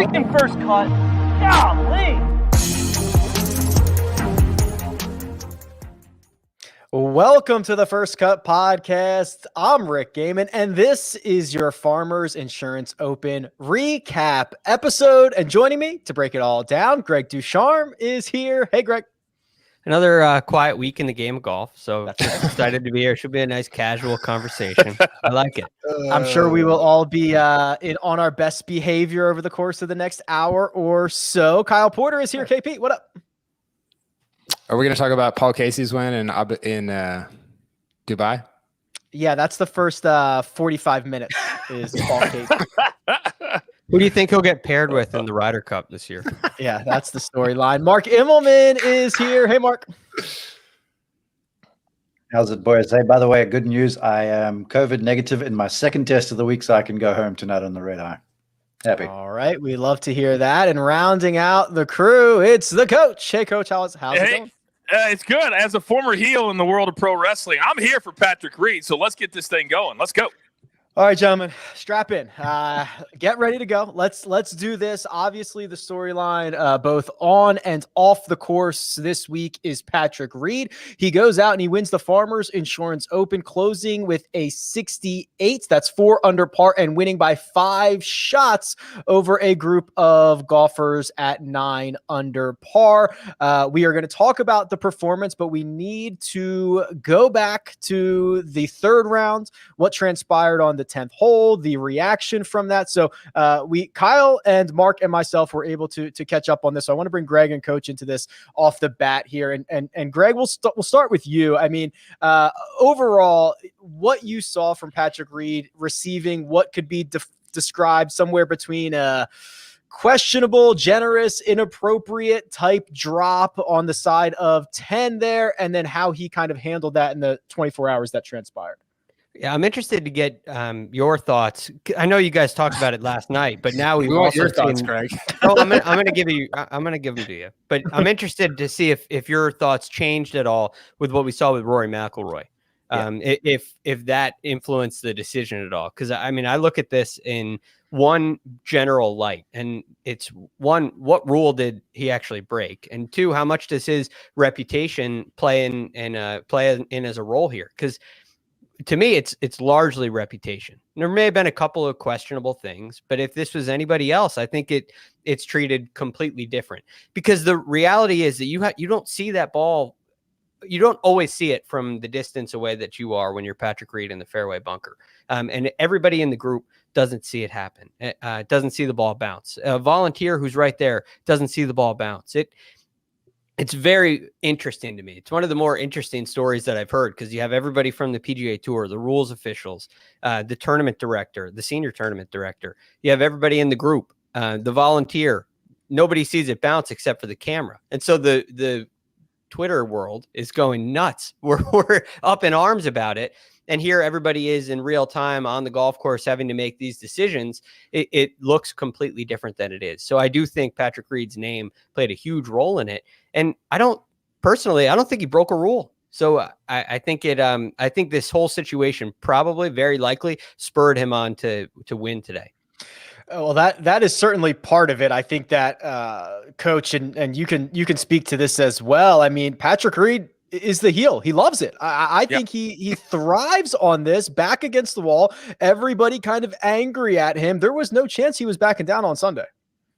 freaking first cut. Golly. Welcome to the First Cut Podcast. I'm Rick Gaiman, and this is your Farmers Insurance Open recap episode. And joining me to break it all down, Greg Ducharme is here. Hey, Greg. Another quiet week in the game of golf, so just excited to be here. Should be a nice casual conversation. I like it. I'm sure we will all be on our best behavior over the course of the next hour or so. Kyle Porter is here. KP, what up? Are we going to talk about Paul Casey's win in Dubai? Yeah, that's the first 45 minutes is Paul Casey. Who do you think he'll get paired with in the Ryder Cup this year? Yeah, that's the storyline. Mark Immelman is here. Hey, Mark. How's it, boys? Hey, by the way, good news. I am COVID negative in my second test of the week, so I can go home tonight on the red eye. Happy. All right. We love to hear that. And rounding out the crew, it's the coach. Hey, coach, how's it going? It's good. As a former heel in the world of pro wrestling, I'm here for Patrick Reed, so let's get this thing going. Let's go. All right, gentlemen, strap in. Get ready to go. Let's do this. Obviously, the storyline both on and off the course this week is Patrick Reed. He goes out and he wins the Farmers Insurance Open, closing with a 68. That's 4 under par and winning by 5 shots over a group of golfers at 9 under par. We are going to talk about the performance, but we need to go back to the third round, what transpired on the 10th hole, the reaction from that. So Kyle and Mark and myself were able to catch up on this. So I want to bring Greg and Coach into this off the bat here. And Greg, we'll start with you. I mean, overall, what you saw from Patrick Reed receiving what could be described somewhere between questionable, generous, inappropriate type drop on the side of 10 there, and then how he kind of handled that in the 24 hours that transpired. Yeah, I'm interested to get your thoughts. I know you guys talked about it last night, but now we want your thoughts, Greg. Oh, I'm gonna give them to you. But I'm interested to see if your thoughts changed at all with what we saw with Rory McIlroy. If that influenced the decision at all, because I mean, I look at this in one general light, and it's one, what rule did he actually break, and two, how much does his reputation play in as a role here? Because to me, it's largely reputation. There may have been a couple of questionable things, but if this was anybody else, I think it's treated completely different. Because the reality is that you don't see that ball. You don't always see it from the distance away that you are when you're Patrick Reed in the fairway bunker. And everybody in the group doesn't see it happen. Doesn't see the ball bounce. A volunteer who's right there doesn't see the ball bounce. It's very interesting to me. It's one of the more interesting stories that I've heard, because you have everybody from the PGA Tour, the rules officials, the tournament director, the senior tournament director. You have everybody in the group, the volunteer. Nobody sees it bounce except for the camera. And so the Twitter world is going nuts. We're up in arms about it. And here everybody is in real time on the golf course having to make these decisions. It looks completely different than it is. So I do think Patrick Reed's name played a huge role in it. And I don't think he broke a rule. So I think I think this whole situation probably very likely spurred him on to win today. Well, that is certainly part of it. I think that Coach, and you can speak to this as well. I mean, Patrick Reed is the heel. He loves it. I think he thrives on this, back against the wall. Everybody kind of angry at him. There was no chance he was backing down on Sunday.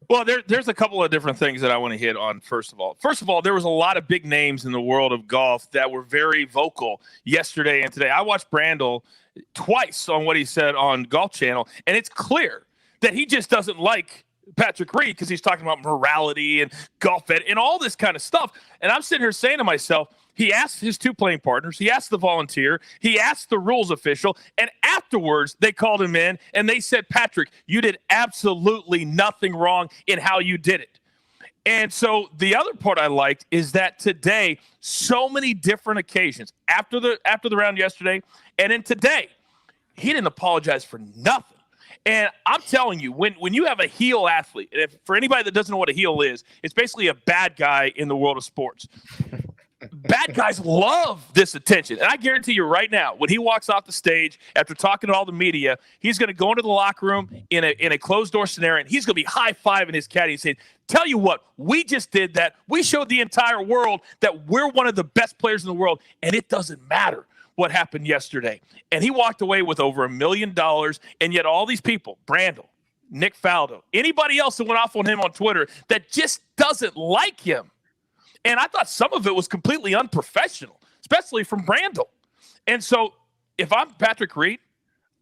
Well, there's a couple of different things that I want to hit on. First of all, there was a lot of big names in the world of golf that were very vocal yesterday and today. I watched Brandel twice on what he said on Golf Channel, and it's clear that he just doesn't like Patrick Reed because he's talking about morality and golf ed and all this kind of stuff. And I'm sitting here saying to myself, he asked his 2 playing partners, he asked the volunteer, he asked the rules official, and afterwards they called him in and they said, Patrick, you did absolutely nothing wrong in how you did it. And so the other part I liked is that today, so many different occasions after the round yesterday and then today, he didn't apologize for nothing. And I'm telling you, when you have a heel athlete, and for anybody that doesn't know what a heel is, it's basically a bad guy in the world of sports. bad guys love this attention. And I guarantee you right now, when he walks off the stage after talking to all the media, he's going to go into the locker room in a closed-door scenario, and he's going to be high-fiving his caddy and saying, tell you what, we just did that. We showed the entire world that we're one of the best players in the world, and it doesn't matter what happened yesterday. And he walked away with over $1 million, and yet all these people, Brandel, Nick Faldo, anybody else that went off on him on Twitter that just doesn't like him. And I thought some of it was completely unprofessional, especially from Brandel. And so if I'm Patrick Reed,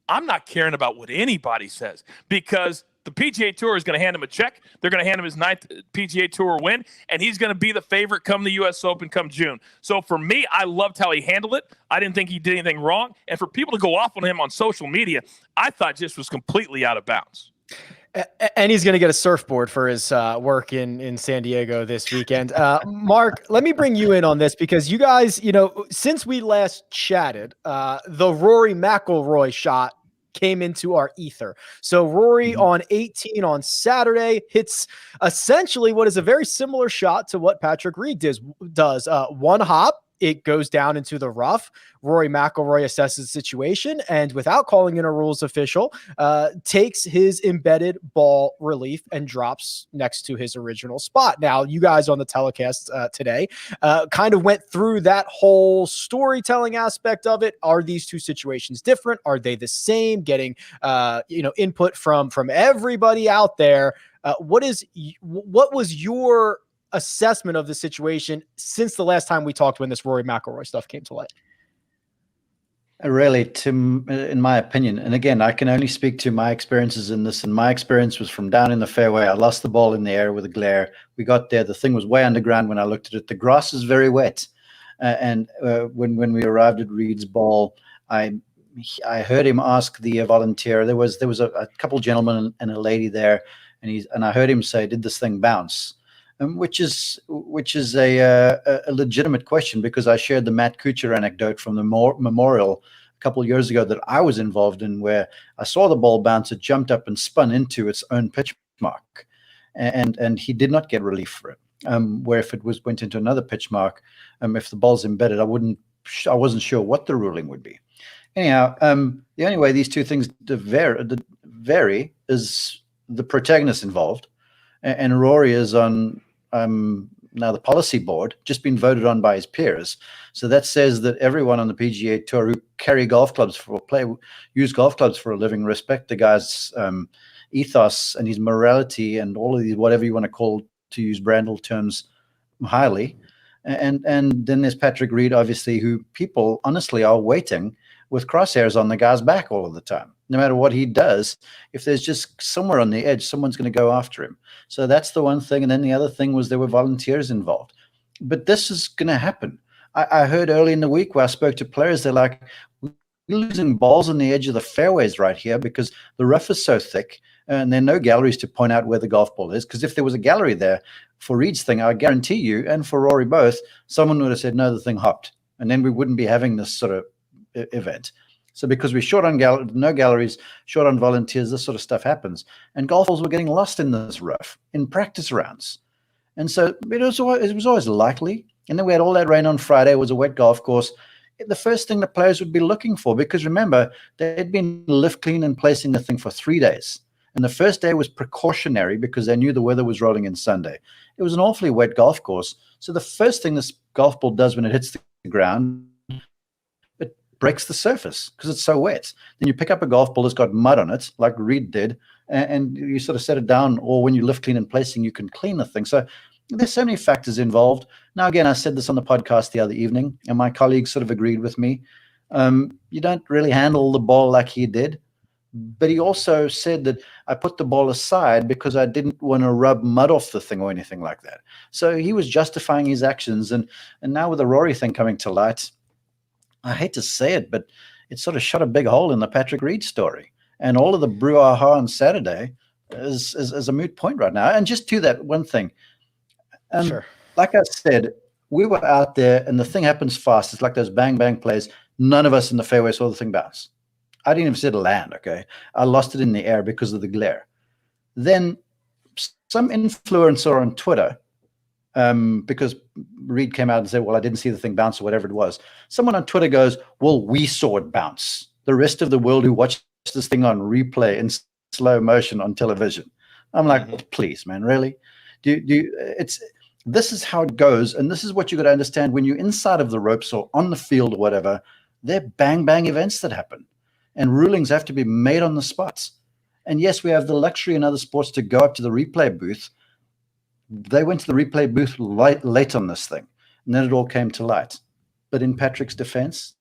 I'm not caring about what anybody says, because the PGA Tour is going to hand him a check. They're going to hand him his 9th PGA Tour win, and he's going to be the favorite come the U.S. Open come June. So for me, I loved how he handled it. I didn't think he did anything wrong. And for people to go off on him on social media, I thought just was completely out of bounds. And he's going to get a surfboard for his work in San Diego this weekend. Mark, let me bring you in on this, because you guys, since we last chatted, the Rory McIlroy shot came into our ether. So Rory on 18 on Saturday hits essentially what is a very similar shot to what Patrick Reed does. One hop, it goes down into the rough. Rory McIlroy assesses the situation, and without calling in a rules official, takes his embedded ball relief and drops next to his original spot. Now, you guys on the telecast today kind of went through that whole storytelling aspect of it. Are these two situations different? Are they the same? Getting input from everybody out there. What was your assessment of the situation since the last time we talked, when this Rory McIlroy stuff came to light? Really, Tim, in my opinion, and again, I can only speak to my experiences in this, and my experience was from down in the fairway. I lost the ball in the air with a glare. We got there. The thing was way underground when I looked at it. The grass is very wet. And when we arrived at Reed's ball, I heard him ask the volunteer. There was a couple gentlemen and a lady there, and I heard him say, "Did this thing bounce?" Which is a legitimate question, because I shared the Matt Kuchar anecdote from the memorial a couple of years ago that I was involved in, where I saw the ball bounce. It jumped up and spun into its own pitch mark, and he did not get relief for it. Where if it went into another pitch mark, if the ball's embedded, I wasn't sure what the ruling would be. Anyhow, the only way these two things vary is the protagonist involved. And Rory is on now the policy board, just been voted on by his peers. So that says that everyone on the PGA Tour who carry golf clubs use golf clubs for a living, respect the guy's ethos and his morality and all of these, whatever you want to call, to use Brandel terms, highly. And then there's Patrick Reed, obviously, who people honestly are waiting with crosshairs on the guy's back all of the time. No matter what he does, if there's just somewhere on the edge, someone's going to go after him. So that's the one thing. And then the other thing was there were volunteers involved. But this is going to happen. I heard early in the week where I spoke to players, they're like, we're losing balls on the edge of the fairways right here because the rough is so thick and there are no galleries to point out where the golf ball is. Because if there was a gallery there for Reed's thing, I guarantee you, and for Rory both, someone would have said, no, the thing hopped. And then we wouldn't be having this sort of event. So because we're short on no galleries, short on volunteers, this sort of stuff happens. And golfers were getting lost in this rough in practice rounds. And so it was always likely. And then we had all that rain on Friday. It was a wet golf course. The first thing the players would be looking for, because remember, they'd been lift clean and placing the thing for 3 days. And the first day was precautionary because they knew the weather was rolling in Sunday. It was an awfully wet golf course. So the first thing this golf ball does when it hits the ground, it breaks the surface because it's so wet. Then you pick up a golf ball that's got mud on it, like Reed did, and you sort of set it down, or when you lift clean and placing, you can clean the thing. So there's so many factors involved. Now, again, I said this on the podcast the other evening, and my colleagues sort of agreed with me. You don't really handle the ball like he did. But he also said that I put the ball aside because I didn't want to rub mud off the thing or anything like that. So he was justifying his actions. And now with the Rory thing coming to light, I hate to say it, but it sort of shot a big hole in the Patrick Reed story. And all of the brouhaha on Saturday is a moot point right now. And just to that one thing, Sure. Like I said, we were out there and the thing happens fast. It's like those bang, bang plays. None of us in the fairway saw the thing bounce. I didn't even see it land, okay? I lost it in the air because of the glare. Then some influencer on Twitter because Reed came out and said, well, I didn't see the thing bounce or whatever it was. Someone on Twitter goes, well, we saw it bounce. The rest of the world who watched this thing on replay in slow motion on television. I'm like, please, man, really? This is how it goes. And this is what you got to understand when you're inside of the ropes or on the field or whatever, they're bang, bang events that happen. And rulings have to be made on the spots. And yes, we have the luxury in other sports to go up to the replay booth. They went to the replay booth late on this thing, and then it all came to light. But in Patrick's defense,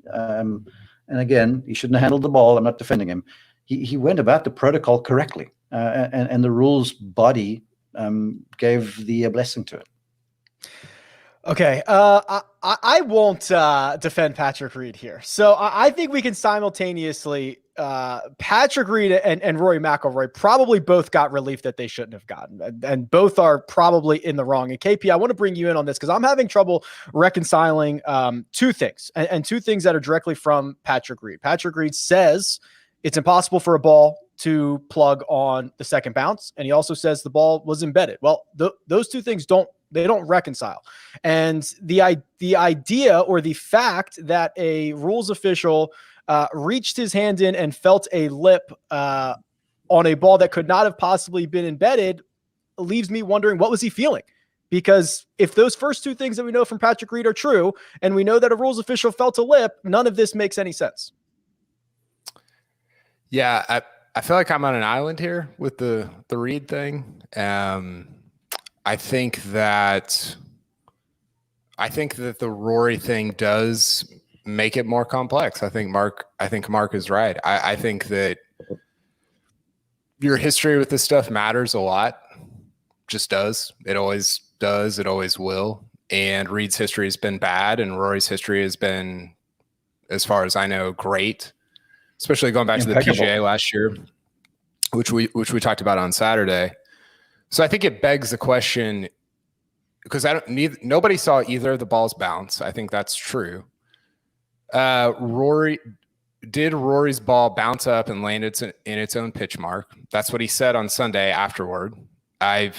and again, he shouldn't have handled the ball. I'm not defending him. He went about the protocol correctly, and the rules body gave the blessing to it. Okay, I won't defend Patrick Reed here. So I think we can simultaneously Patrick Reed and Rory McIlroy probably both got relief that they shouldn't have gotten, and both are probably in the wrong. And KP, I want to bring you in on this because I'm having trouble reconciling two things, and two things that are directly from Patrick Reed. Patrick Reed says it's impossible for a ball to plug on the second bounce, and he also says the ball was embedded. Well, those two things don't reconcile. And the idea or the fact that a rules official reached his hand in and felt a lip on a ball that could not have possibly been embedded leaves me wondering, what was he feeling? Because if those first two things that we know from Patrick Reed are true, and we know that a rules official felt a lip, none of this makes any sense. Yeah, I feel like I'm on an island here with the Reed thing. I think that the Rory thing does make it more complex. I think Mark is right. I think that your history with this stuff matters a lot. Just does. It always does. It always will. And Reed's history has been bad, and Rory's history has been, as far as I know, great. Especially going back to the PGA last year, which we talked about on Saturday. So I think it begs the question, because nobody saw either of the balls bounce. I think that's true. Rory's ball bounce up and land in its own pitch mark? That's what he said on Sunday afterward. I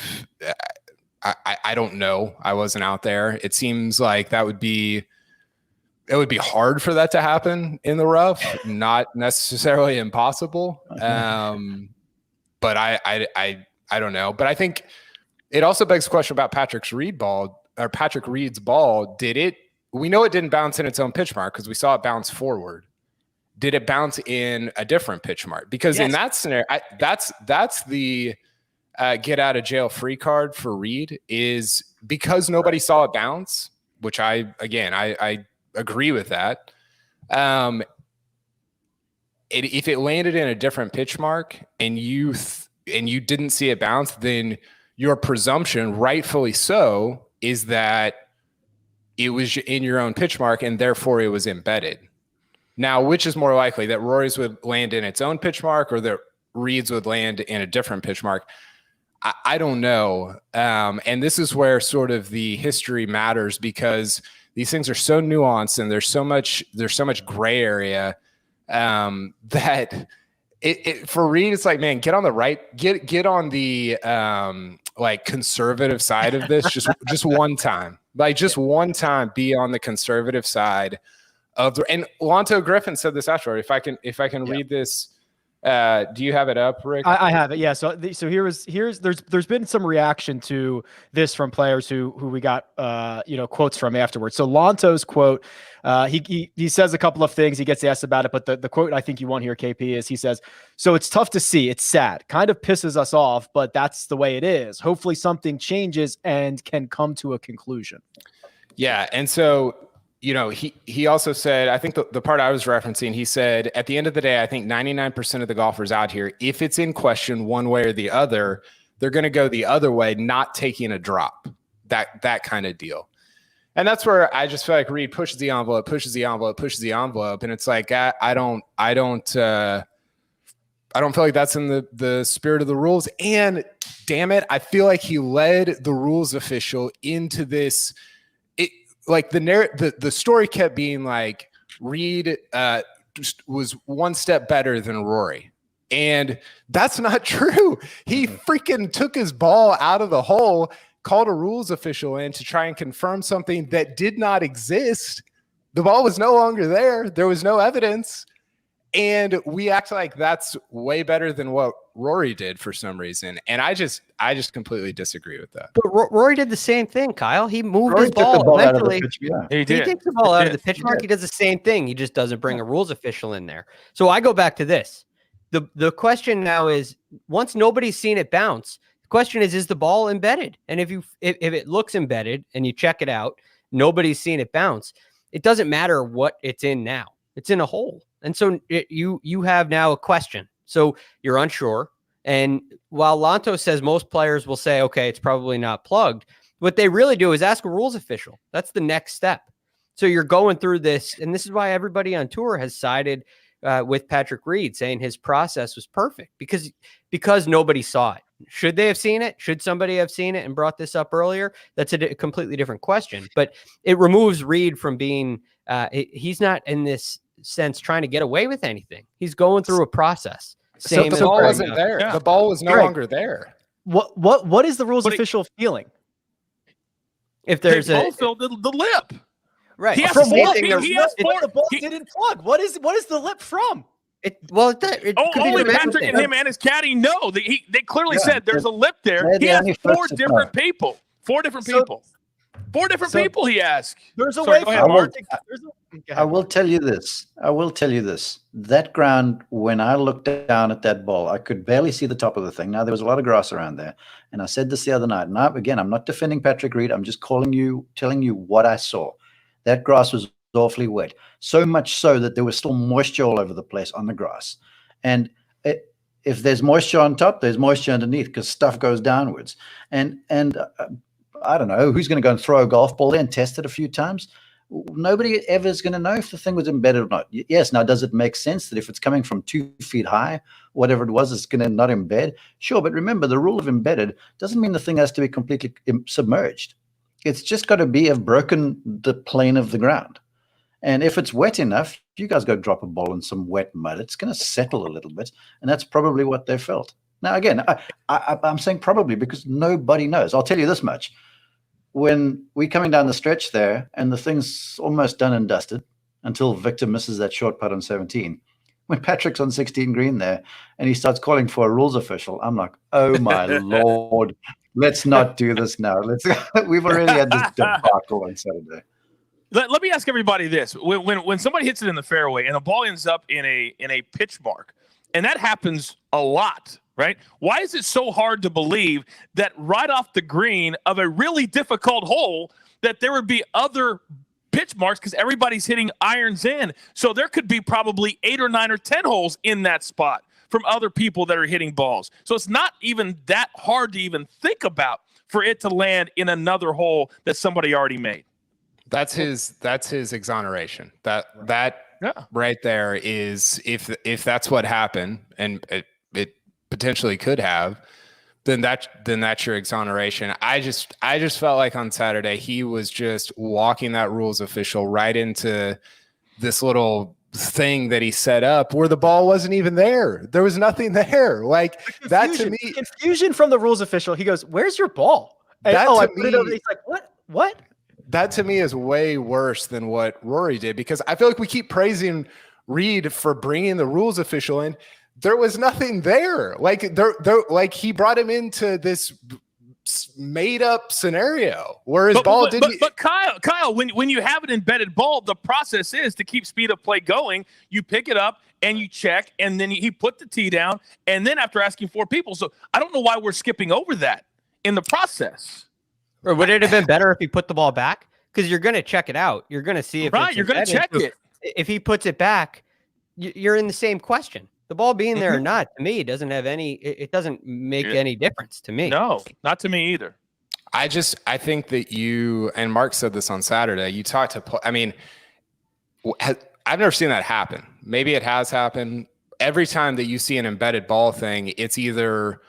don't know. I wasn't out there. It seems like it would be hard for that to happen in the rough, not necessarily impossible. But I don't know. But I think it also begs the question about Patrick Reed's ball. We know it didn't bounce in its own pitch mark because we saw it bounce forward. Did it bounce in a different pitch mark? Because in that scenario, that's the get out of jail free card for Reed, is because nobody saw it bounce, which I agree with that. If it landed in a different pitch mark and you didn't see it bounce, then your presumption, rightfully so, is that it was in your own pitch mark and therefore it was embedded. Now, which is more likely, that Rory's would land in its own pitch mark or that Reed's would land in a different pitch mark? I don't know. And this is where sort of the history matters, because these things are so nuanced and there's so much gray area that for Reed, it's like, man, get on the like conservative side of this just one time. Like just one time, be on the conservative side of the. And Lonto Griffin said this afterward. If I can read this. Do you have it up, Rick? I have it. Yeah. So there's been some reaction to this from players who we got quotes from afterwards. So Lonto's quote, he says a couple of things. He gets asked about it, but the quote I think you want here, KP, is he says, "So it's tough to see. It's sad. Kind of pisses us off, but that's the way it is. Hopefully something changes and can come to a conclusion." Yeah, and so. He also said, I think the part I was referencing, he said, at the end of the day, I think 99% of the golfers out here, if it's in question one way or the other, they're going to go the other way, not taking a drop, that kind of deal. And that's where I just feel like Reed pushes the envelope. And it's like, I don't feel like that's in the spirit of the rules. And damn it, I feel like he led the rules official into this. Like the story kept being like Reed was one step better than Rory, and that's not true. He freaking took his ball out of the hole, called a rules official in to try and confirm something that did not exist. The ball was no longer there. There was no evidence. And we act like that's way better than what Rory did for some reason. And I just completely disagree with that. But Rory did the same thing, Kyle. He moved Rory his took the ball out of the eventually. pitch, yeah. He He did. takes the ball out of He the pitch mark. He does the same thing. He just doesn't bring a rules official in there. So I go back to this. The question now is, once nobody's seen it bounce, the question is the ball embedded? And if it looks embedded and you check it out, nobody's seen it bounce. It doesn't matter what it's in now. It's in a hole. And so you have now a question. So you're unsure. And while Lanto says most players will say, okay, it's probably not plugged, what they really do is ask a rules official. That's the next step. So you're going through this. And this is why everybody on tour has sided with Patrick Reed, saying his process was perfect because nobody saw it. Should they have seen it? Should somebody have seen it and brought this up earlier? That's a completely different question. But it removes Reed from being he's not in this sense trying to get away with anything. He's going through a process. So the ball wasn't there. Yeah. The ball was no longer there. What is the rules official feeling? If there's They both filled the lip. right, He has From to what? he has But the ball he- didn't plug. What is the lip from? it could be only from Patrick anything. and him and his caddy know. They clearly Yeah, said there's a lip there. they're He the has only four folks that different know. people. Four different So- people. Four different so- people he asked. There's a Sorry, way go for ahead, Mark. Mark. I will tell you this. That ground, when I looked down at that ball, I could barely see the top of the thing. Now, there was a lot of grass around there. And I said this the other night. And I'm not defending Patrick Reed. I'm just telling you what I saw. That grass was awfully wet. So much so that there was still moisture all over the place on the grass. And if there's moisture on top, there's moisture underneath because stuff goes downwards. And I don't know who's going to go and throw a golf ball there and test it a few times. Nobody ever is going to know if the thing was embedded or not. Yes. Now, does it make sense that if it's coming from 2 feet high, whatever it was, it's going to not embed? Sure. But remember, the rule of embedded doesn't mean the thing has to be completely submerged. It's just got to have broken the plane of the ground. And if it's wet enough, you guys go drop a ball in some wet mud, it's going to settle a little bit. And that's probably what they felt. Now, again, I'm saying probably because nobody knows. I'll tell you this much. When we're coming down the stretch there and the thing's almost done and dusted until Viktor misses that short putt on 17, when Patrick's on 16 green there and he starts calling for a rules official, I'm like, oh my Lord, let's not do this now. We've already had this debacle on Saturday. Let me ask everybody this: when somebody hits it in the fairway and a ball ends up in a pitch mark, and that happens a lot, right? Why is it so hard to believe that right off the green of a really difficult hole that there would be other pitch marks because everybody's hitting irons in? So there could be probably 8 or 9 or 10 holes in that spot from other people that are hitting balls. So it's not even that hard to even think about for it to land in another hole that somebody already made. That's his exoneration. That right there is if that's what happened, and it potentially could have, then that's your exoneration. I just felt like on Saturday he was just walking that rules official right into this little thing that he set up where the ball wasn't even there. There was nothing there. Like that to me, confusion from the rules official. He goes, "Where's your ball?" And, I put it over. He's like, "What?" That to me is way worse than what Rory did, because I feel like we keep praising Reed for bringing the rules official in. There was nothing there. Like he brought him into this made up scenario where his ball didn't. But Kyle, when you have an embedded ball, the process is to keep speed of play going. You pick it up and you check, and then he put the tee down, and then after asking 4 people. So I don't know why we're skipping over that in the process. Or would it have been better if he put the ball back? Because you're going to check it out. You're going to see if you're going to check it. If he puts it back, you're in the same question. The ball being there or not, to me, doesn't have any. It doesn't make any difference to me. No, not to me either. I think that you and Mark said this on Saturday. You talked to. I mean, I've never seen that happen. Maybe it has happened. Every time that you see an embedded ball thing, it's either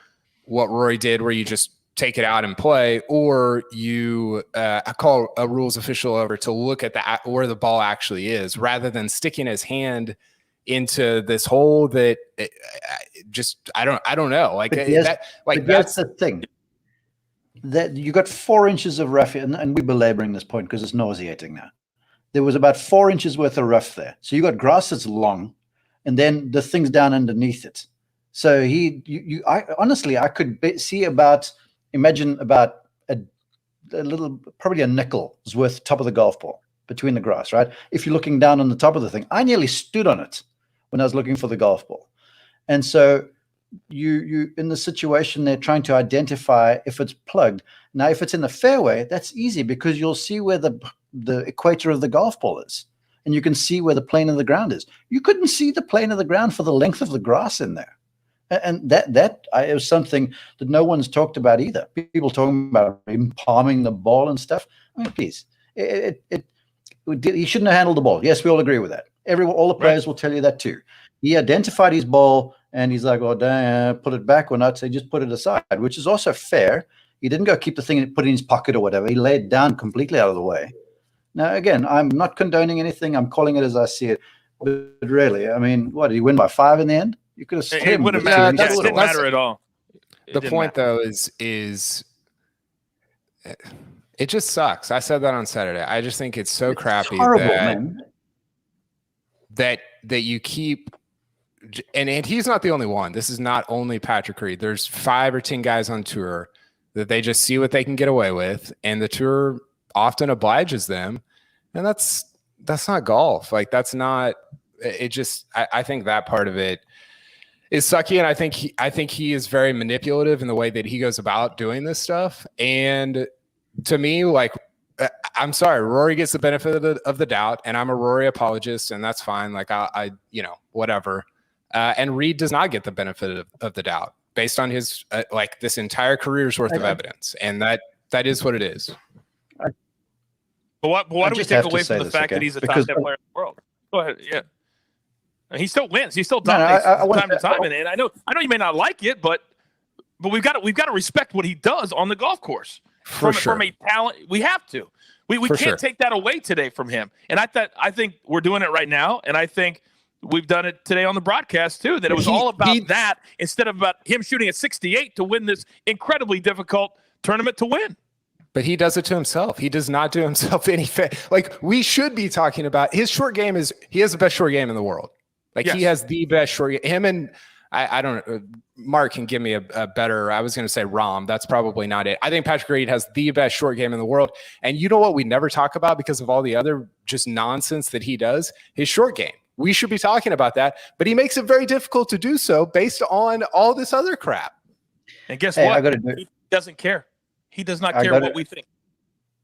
what Rory did, where you just take it out and play, or you call a rules official over to look at where the ball actually is, rather than sticking his hand into this hole that I don't know. Like that's the thing. that you got 4 inches of rough, and we're belaboring this point because it's nauseating now. There was about 4 inches worth of rough there. So you got grass that's long, and then the thing's down underneath it. So honestly, I could see imagine about a little, probably a nickel's worth top of the golf ball between the grass, right? If you're looking down on the top of the thing, I nearly stood on it when I was looking for the golf ball. And so you in the situation they're trying to identify if it's plugged. Now, if it's in the fairway, that's easy because you'll see where the equator of the golf ball is, and you can see where the plane of the ground is. You couldn't see the plane of the ground for the length of the grass in there. And that is something that no one's talked about either. People talking about him palming the ball and stuff. I mean, please, he shouldn't have handled the ball. Yes, we all agree with that. All the players will tell you that too. He identified his ball, and he's like, "Oh, damn, put it back or not?" So just put it aside, which is also fair. He didn't go keep the thing and put it in his pocket or whatever. He laid it down completely out of the way. Now, again, I'm not condoning anything. I'm calling it as I see it. But really, I mean, what, did he win by 5 in the end? You could have. It wouldn't matter. It didn't matter at all. The point, though, is it just sucks. I said that on Saturday. I just think it's so crappy that you keep. And he's not the only one. This is not only Patrick Reed. There's 5 or 10 guys on tour that they just see what they can get away with, and the tour often obliges them. And that's not golf. Like, that's not. It just. I think that part of it is sucky, and I think he is very manipulative in the way that he goes about doing this stuff. And to me, like, I'm sorry, Rory gets the benefit of the doubt, and I'm a Rory apologist, and that's fine. Like, I whatever. And Reed does not get the benefit of the doubt based on his like this entire career's worth of evidence, and that is what it is. But why do we take away from the fact that he's a top 10 player in the world? Go ahead, yeah. He still wins. He still dominates from time to time, and I know you may not like it, but we've got to respect what he does on the golf course. From a talent, we have to. We can't take that away today from him. And I think we're doing it right now, and I think we've done it today on the broadcast too. That it was all about that instead of about him shooting at 68 to win this incredibly difficult tournament to win. But he does it to himself. He does not do himself any favor. Like, we should be talking about his short game. He has the best short game in the world. Like, yes. He has the best short game. Him and I don't know. Mark can give me a better. I was going to say Rahm. That's probably not it. I think Patrick Reed has the best short game in the world. And you know what we never talk about because of all the other just nonsense that he does? His short game. We should be talking about that, but he makes it very difficult to do so based on all this other crap. And guess what? He doesn't care. He does not care what we think.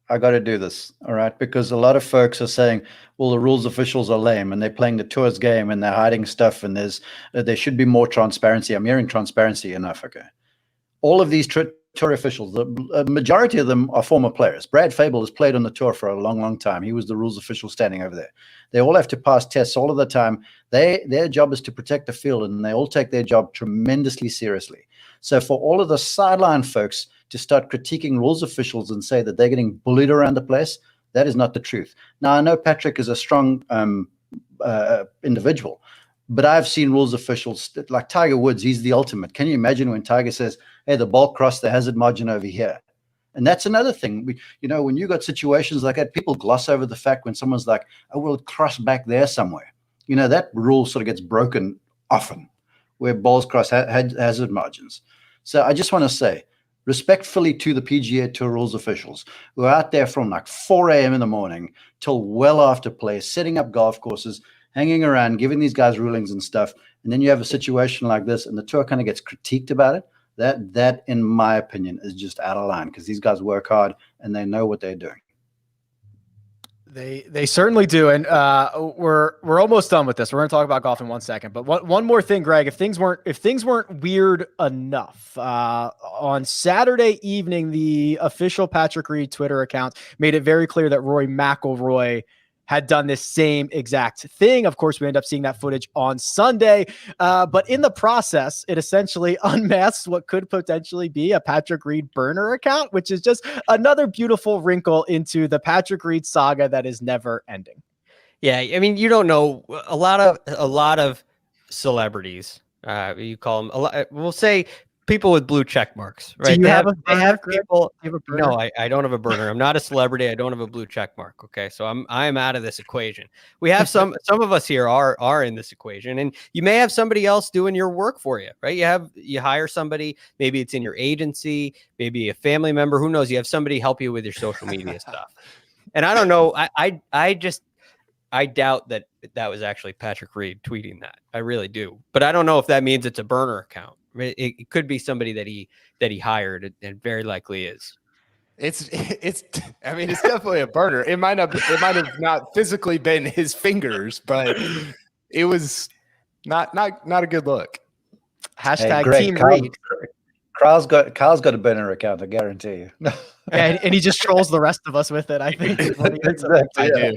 I got to do this, all right? Because a lot of folks are saying, well, the rules officials are lame and they're playing the tour's game and they're hiding stuff and there should be more transparency. I'm hearing transparency enough, okay? All of these tour officials, the majority of them are former players. Brad Fable has played on the tour for a long, long time. He was the rules official standing over there. They all have to pass tests all of the time. Their job is to protect the field, and they all take their job tremendously seriously. So for all of the sideline folks to start critiquing rules officials and say that they're getting bullied around the place, that is not the truth. Now, I know Patrick is a strong individual, but I've seen rules officials like Tiger Woods. He's the ultimate. Can you imagine when Tiger says, hey, the ball crossed the hazard margin over here? And that's another thing. When you got situations like that, people gloss over the fact when someone's like, oh, well, it crossed back there somewhere. That rule sort of gets broken often where balls cross hazard margins. So I just want to say, respectfully to the PGA Tour rules officials who are out there from like 4 a.m. in the morning till well after play, setting up golf courses, hanging around, giving these guys rulings and stuff. And then you have a situation like this and the tour kind of gets critiqued about it. That, in my opinion, is just out of line because these guys work hard and they know what they're doing. They certainly do, and we're almost done with this. We're going to talk about golf in 1 second, but one more thing, Greg. If things weren't weird enough, on Saturday evening, the official Patrick Reed Twitter account made it very clear that Rory McIlroy had done this same exact thing. Of course, we end up seeing that footage on Sunday. But in the process, it essentially unmasks what could potentially be a Patrick Reed burner account, which is just another beautiful wrinkle into the Patrick Reed saga that is never ending. Yeah, I mean, you don't know a lot of celebrities. You call them we'll say people with blue check marks, right? Do you have a they burner, have Greg? people. Do you have a burner? No, I don't have a burner. I'm not a celebrity. I don't have a blue check mark. Okay, so I'm out of this equation. We have some of us here are in this equation, and you may have somebody else doing your work for you, right? You hire somebody. Maybe it's in your agency, maybe a family member. Who knows? You have somebody help you with your social media stuff. And I don't know. I doubt that was actually Patrick Reed tweeting that. I really do. But I don't know if that means it's a burner account. It could be somebody that he hired, and very likely is. It's I mean, it's definitely a burner. It might have not physically been his fingers, but it was not a good look. Hashtag Greg, Team Reed. Kyle's got a burner account, I guarantee you. Yeah, and he just trolls the rest of us with it. I think. Exactly, I do.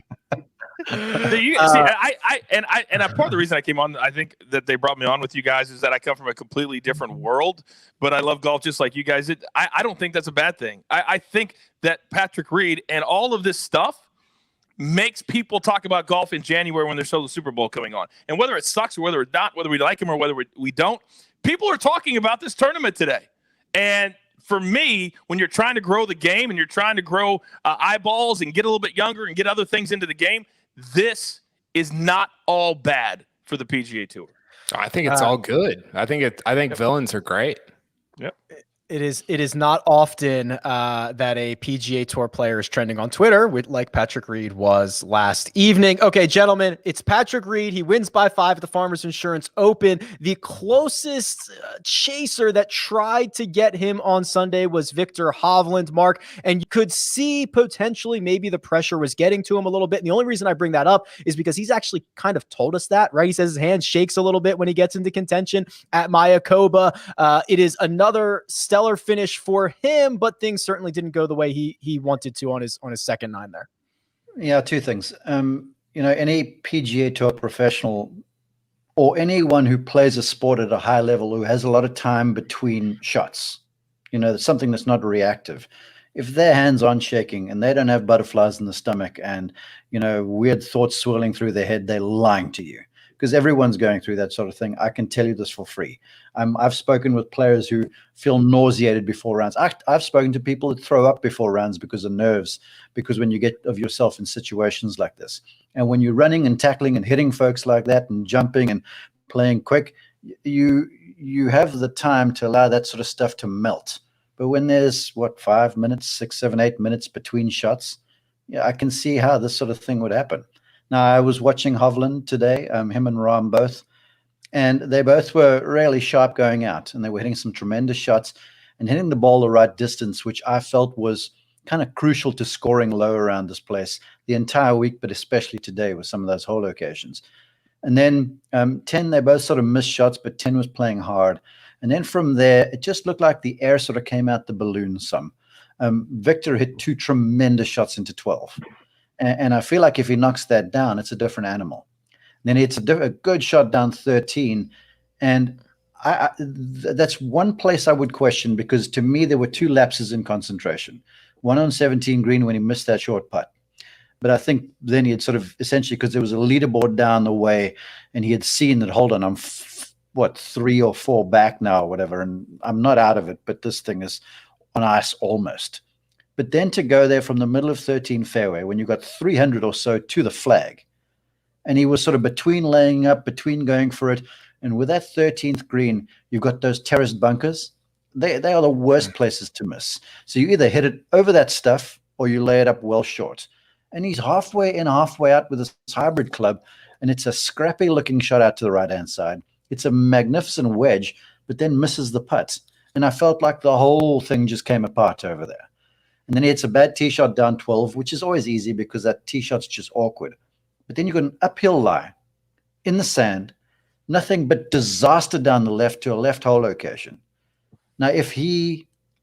So you see, part of the reason I came on, I think that they brought me on with you guys is that I come from a completely different world, but I love golf just like you guys. I don't think that's a bad thing. I think that Patrick Reed and all of this stuff makes people talk about golf in January when there's still the Super Bowl coming on. And whether it sucks or whether it's not, whether we like him or whether we don't, people are talking about this tournament today. And for me, when you're trying to grow the game and you're trying to grow eyeballs and get a little bit younger and get other things into the game, this is not all bad for the PGA Tour. I think it's all good. I think villains are great. Yep. It is not often that a PGA Tour player is trending on Twitter, like Patrick Reed was last evening. Okay, gentlemen, it's Patrick Reed. He wins by 5 at the Farmers Insurance Open. The closest chaser that tried to get him on Sunday was Viktor Hovland, Mark, and you could see potentially maybe the pressure was getting to him a little bit. And the only reason I bring that up is because he's actually kind of told us that, right? He says his hand shakes a little bit when he gets into contention at Mayakoba. It is another stellar finish for him, but things certainly didn't go the way he wanted to on his second 9 there. Yeah, two things. Any PGA Tour professional or anyone who plays a sport at a high level who has a lot of time between shots, something that's not reactive. If their hands aren't shaking and they don't have butterflies in the stomach and, weird thoughts swirling through their head, they're lying to you. Because everyone's going through that sort of thing. I can tell you this for free. I've spoken with players who feel nauseated before rounds. I've spoken to people that throw up before rounds because of nerves, because when you get of yourself in situations like this. And when you're running and tackling and hitting folks like that and jumping and playing quick, you have the time to allow that sort of stuff to melt. But when there's, 5 minutes, 6, 7, 8 minutes between shots, I can see how this sort of thing would happen. Now, I was watching Hovland today, him and Rahm both, and they both were really sharp going out, and they were hitting some tremendous shots and hitting the ball the right distance, which I felt was kind of crucial to scoring low around this place the entire week, but especially today with some of those hole occasions. And then 10, they both sort of missed shots, but 10 was playing hard. And then from there, it just looked like the air sort of came out the balloon some. Viktor hit 2 tremendous shots into 12. And I feel like if he knocks that down, it's a different animal. And then it's a good shot down 13. And that's one place I would question, because to me, there were 2 lapses in concentration. One on 17 green when he missed that short putt. But I think then he had sort of essentially, because there was a leaderboard down the way and he had seen that, hold on, I'm 3 or 4 back now or whatever. And I'm not out of it, but this thing is on ice almost. But then to go there from the middle of 13 fairway when you got 300 or so to the flag, and he was sort of between laying up, between going for it, and with that 13th green, you've got those terraced bunkers. They are the worst places to miss. So you either hit it over that stuff or you lay it up well short. And he's halfway in, halfway out with this hybrid club, and it's a scrappy looking shot out to the right-hand side. It's a magnificent wedge, but then misses the putt. And I felt like the whole thing just came apart over there. And then he hits a bad tee shot down 12, which is always easy because that tee shot's just awkward. But then you've got an uphill lie in the sand, nothing but disaster down the left to a left hole location. Now,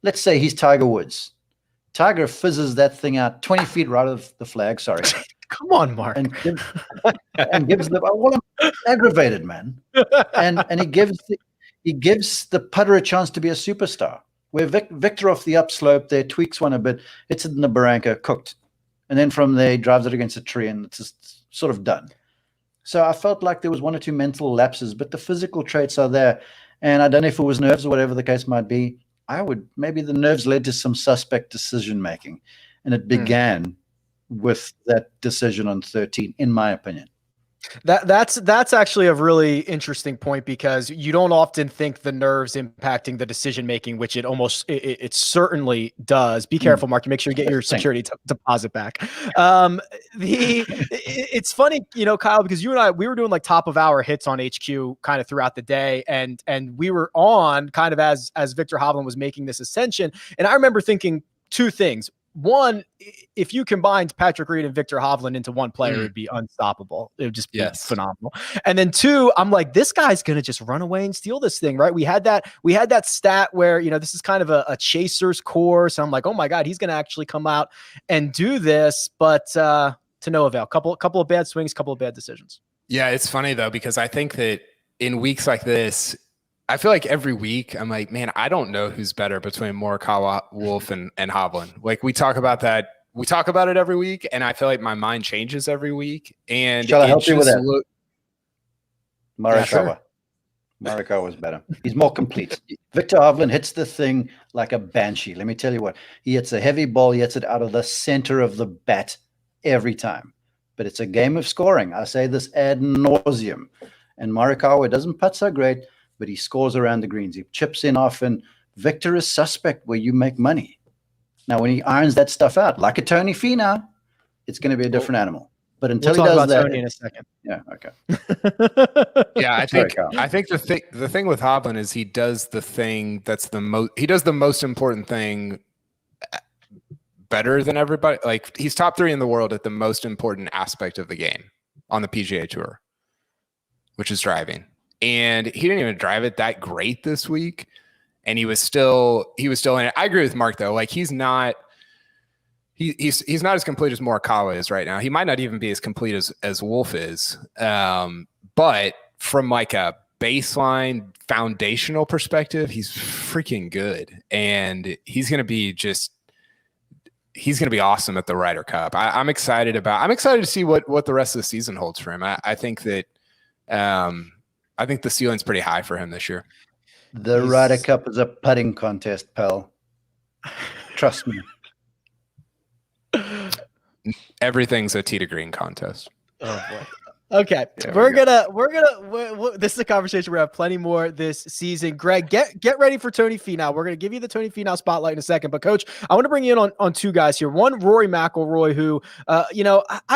let's say he's Tiger Woods. Tiger fizzes that thing out 20 feet right of the flag. Sorry. Come on, Mark. And gives I'm aggravated, man. And he gives the putter a chance to be a superstar. Where Viktor off the upslope there tweaks one a bit, hits it in the barranca, cooked. And then from there, he drives it against a tree, and it's just sort of done. So I felt like there was one or two mental lapses, but the physical traits are there. And I don't know if it was nerves or whatever the case might be. Maybe the nerves led to some suspect decision making. And it began with that decision on 13, in my opinion. That's actually a really interesting point, because you don't often think the nerves impacting the decision making, which it certainly does. Be careful, Mark. You make sure you get your security deposit back. It's funny, Kyle, because you and I, we were doing like top of hour hits on HQ kind of throughout the day, and we were on kind of as Viktor Hovland was making this ascension, and I remember thinking two things. One, if you combined Patrick Reed and Viktor Hovland into one player, it would be unstoppable. It would just be phenomenal. And then two, I'm like, this guy's going to just run away and steal this thing, right? We had that stat where, this is kind of a chaser's course. I'm like, oh my God, he's going to actually come out and do this, but to no avail. Couple of bad swings, couple of bad decisions. Yeah, it's funny though, because I think that in weeks like this, I feel like every week I'm like, man, I don't know who's better between Morikawa, Wolff, and Hovland. Like we talk about that. We talk about it every week, and I feel like my mind changes every week. And shall I help you with that? Morikawa. Sure. Morikawa was better. He's more complete. Viktor Hovland hits the thing like a banshee. Let me tell you what. He hits a heavy ball. He hits it out of the center of the bat every time. But it's a game of scoring. I say this ad nauseum. And Morikawa doesn't putt so great, but he scores around the greens. He chips in often. Viktor is suspect where you make money. Now, when he irons that stuff out, like a Tony Finau, it's going to be a different animal. But until we'll he talk does about that, Tony in a second. Yeah, okay. Yeah, I think the thing with Hovland is he does the thing that's he does the most important thing better than everybody. Like he's top 3 in the world at the most important aspect of the game on the PGA Tour, which is driving. And he didn't even drive it that great this week, and he was still in it. I agree with Mark though. Like he's not as complete as Morikawa is right now. He might not even be as complete as Wolff is. But from like a baseline foundational perspective, he's freaking good, and he's going to be awesome at the Ryder Cup. I'm excited to see what the rest of the season holds for him. I think that. I think the ceiling's pretty high for him this year. The Ryder Cup is a putting contest, pal. Trust me. Everything's a tee to green contest. Oh boy. Okay, we're gonna. This is a conversation we're gonna have plenty more this season. Greg, get ready for Tony Finau. We're gonna give you the Tony Finau spotlight in a second, but Coach, I want to bring you in on two guys here. One, Rory McIlroy, who, I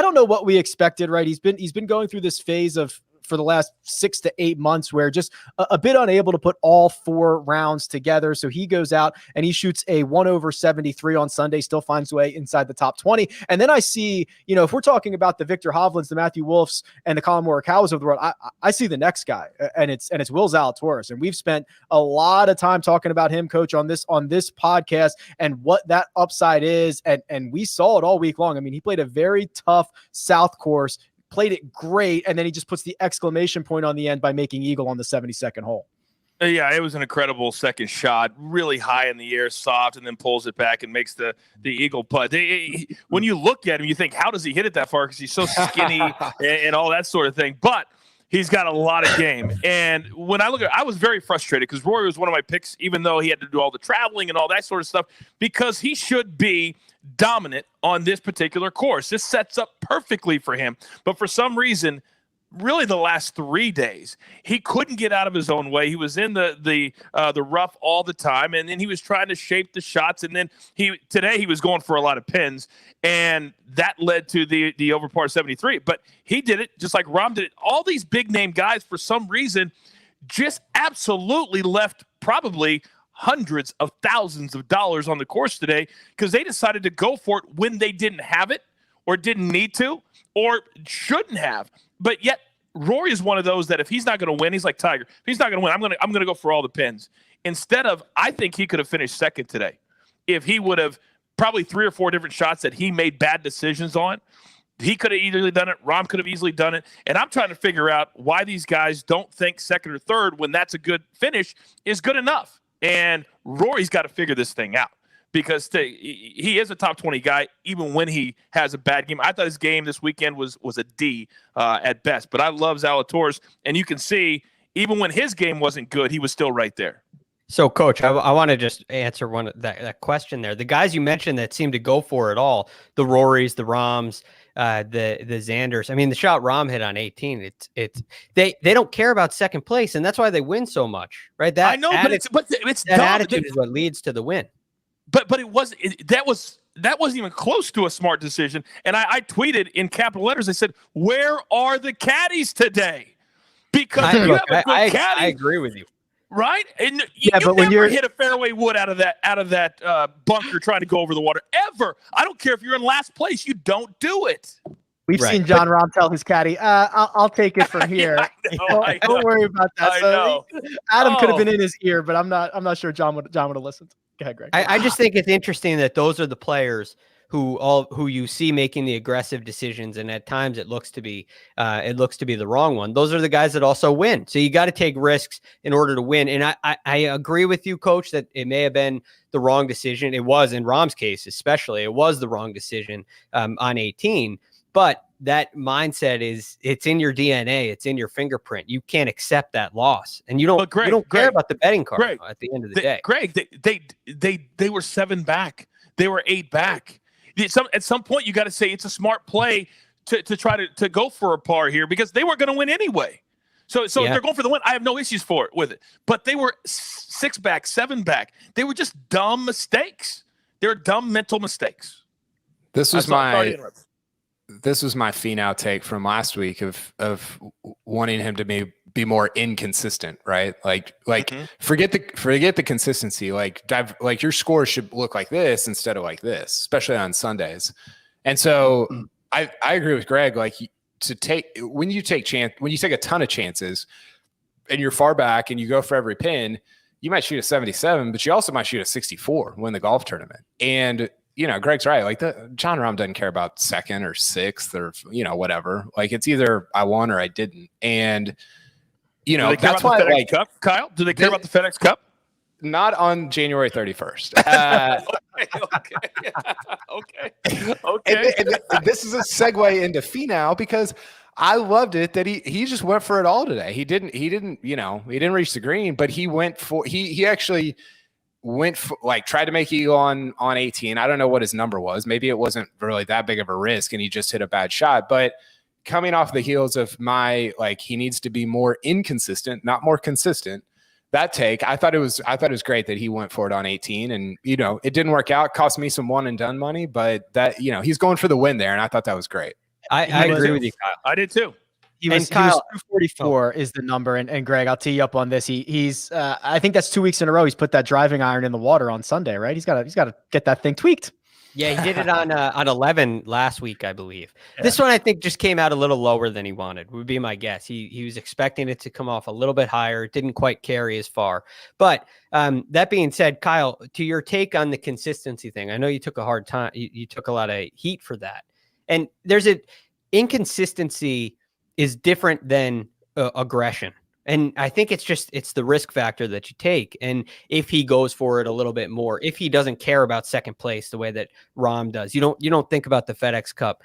don't know what we expected. Right, he's been going through this phase for the last 6 to 8 months where just a bit unable to put all 4 rounds together. So he goes out and he shoots a 1/73 on Sunday, still finds a way inside the top 20. And then I see, if we're talking about the Viktor Hovlands, the Matthew Wolffs, and the Colin Morikawas of the world, I see the next guy, and it's Will Zalatoris. And we've spent a lot of time talking about him, Coach, on this podcast and what that upside is. And we saw it all week long. I mean, he played a very tough South course, played it great, and then he just puts the exclamation point on the end by making eagle on the 72nd hole. Yeah, it was an incredible second shot, really high in the air, soft, and then pulls it back and makes the eagle putt. When you look at him, you think, how does he hit it that far? Because he's so skinny and all that sort of thing. But he's got a lot of game. And when I look at it, I was very frustrated because Rory was one of my picks, even though he had to do all the traveling and all that sort of stuff, because he should be dominant on this particular course. This sets up perfectly for him. But for some reason, really the last 3 days, he couldn't get out of his own way. He was in the rough all the time, and then he was trying to shape the shots. And then today he was going for a lot of pins, and that led to the over par 73. But he did it just like Rahm did it. All these big name guys, for some reason, just absolutely left probably hundreds of thousands of dollars on the course today because they decided to go for it when they didn't have it or didn't need to or shouldn't have. But yet Rory is one of those that if he's not going to win, he's like Tiger. If he's not going to win, I'm going to go for all the pins. Instead of, I think he could have finished second today if he would have probably 3 or 4 different shots that he made bad decisions on. He could have easily done it. Rahm could have easily done it. And I'm trying to figure out why these guys don't think second or third when that's a good finish is good enough. And Rory's got to figure this thing out because he is a top 20 guy, even when he has a bad game. I thought his game this weekend was a D at best, but I love Zalatoris, and you can see even when his game wasn't good, he was still right there. So, Coach, I want to just answer that question there. The guys you mentioned that seem to go for it all, the Rorys, the Rahms, the Xanders. I mean, the shot Rahm hit on 18, they don't care about second place, and that's why they win so much, right? That I know, but it's that dumb. attitude is what leads to the win. But that wasn't even close to a smart decision. And I tweeted in capital letters. I said, "Where are the caddies today?" Because you have a good caddy. I agree with you. Right? And yeah, you but when never you're hit a fairway wood out of that bunker trying to go over the water ever. I don't care if you're in last place. You don't do it. We've seen John Rahm tell his caddy, I'll take it from here. I know. Don't worry about that. I know. Adam could have been in his ear, but I'm not sure John would have listened. Go ahead, Greg. I just think it's interesting that those are the players who you see making the aggressive decisions, and at times it looks to be the wrong one. Those are the guys that also win. So you got to take risks in order to win. And I agree with you, Coach, that it may have been the wrong decision. It was in Rahm's case, especially. It was the wrong decision on 18. But that mindset it's in your DNA. It's in your fingerprint. You can't accept that loss, and you don't care about the betting card at the end of the day. Greg, they were 7 back. They were 8 back. At some point, you got to say it's a smart play to try to go for a par here because they weren't going to win anyway. So if they're going for the win, I have no issues with it. But they were 6 back, 7 back. They were just dumb mistakes. They were dumb mental mistakes. This was my Finau take from last week of wanting him to be more inconsistent, right? Like forget the consistency. Like your score should look like this instead of like this, especially on Sundays. And so I agree with Greg. Like when you take a ton of chances and you're far back and you go for every pin, you might shoot a 77, but you also might shoot a 64, win the golf tournament. And Greg's right. Like John Rahm doesn't care about second or sixth or whatever. Like it's either I won or I didn't. And that's why the FedEx Cup, Kyle. Do they care about the FedEx Cup? Not on January 31st. Okay. And this is a segue into Finau because I loved it that he just went for it all today. He didn't reach the green, but he actually went for, tried to make eagle on 18. I don't know what his number was. Maybe it wasn't really that big of a risk and he just hit a bad shot. But coming off the heels of he needs to be more inconsistent, not more consistent. That take, I thought it was great that he went for it on 18, and it didn't work out. Cost me some one and done money, but that he's going for the win there, and I thought that was great. I agree with you, Kyle. I did too. He was 244 is the number, and Greg, I'll tee you up on this. He's I think that's 2 weeks in a row he's put that driving iron in the water on Sunday, right? He's got to get that thing tweaked. Yeah, he did it on 11 last week, I believe. Yeah. This one I think just came out a little lower than he wanted, would be my guess. He was expecting it to come off a little bit higher. It didn't quite carry as far. But that being said, Kyle, to your take on the consistency thing, I know you took a hard time. You took a lot of heat for that. And there's inconsistency is different than aggression. And I think it's the risk factor that you take. And if he goes for it a little bit more, if he doesn't care about second place the way that Rahm does, you don't think about the FedEx Cup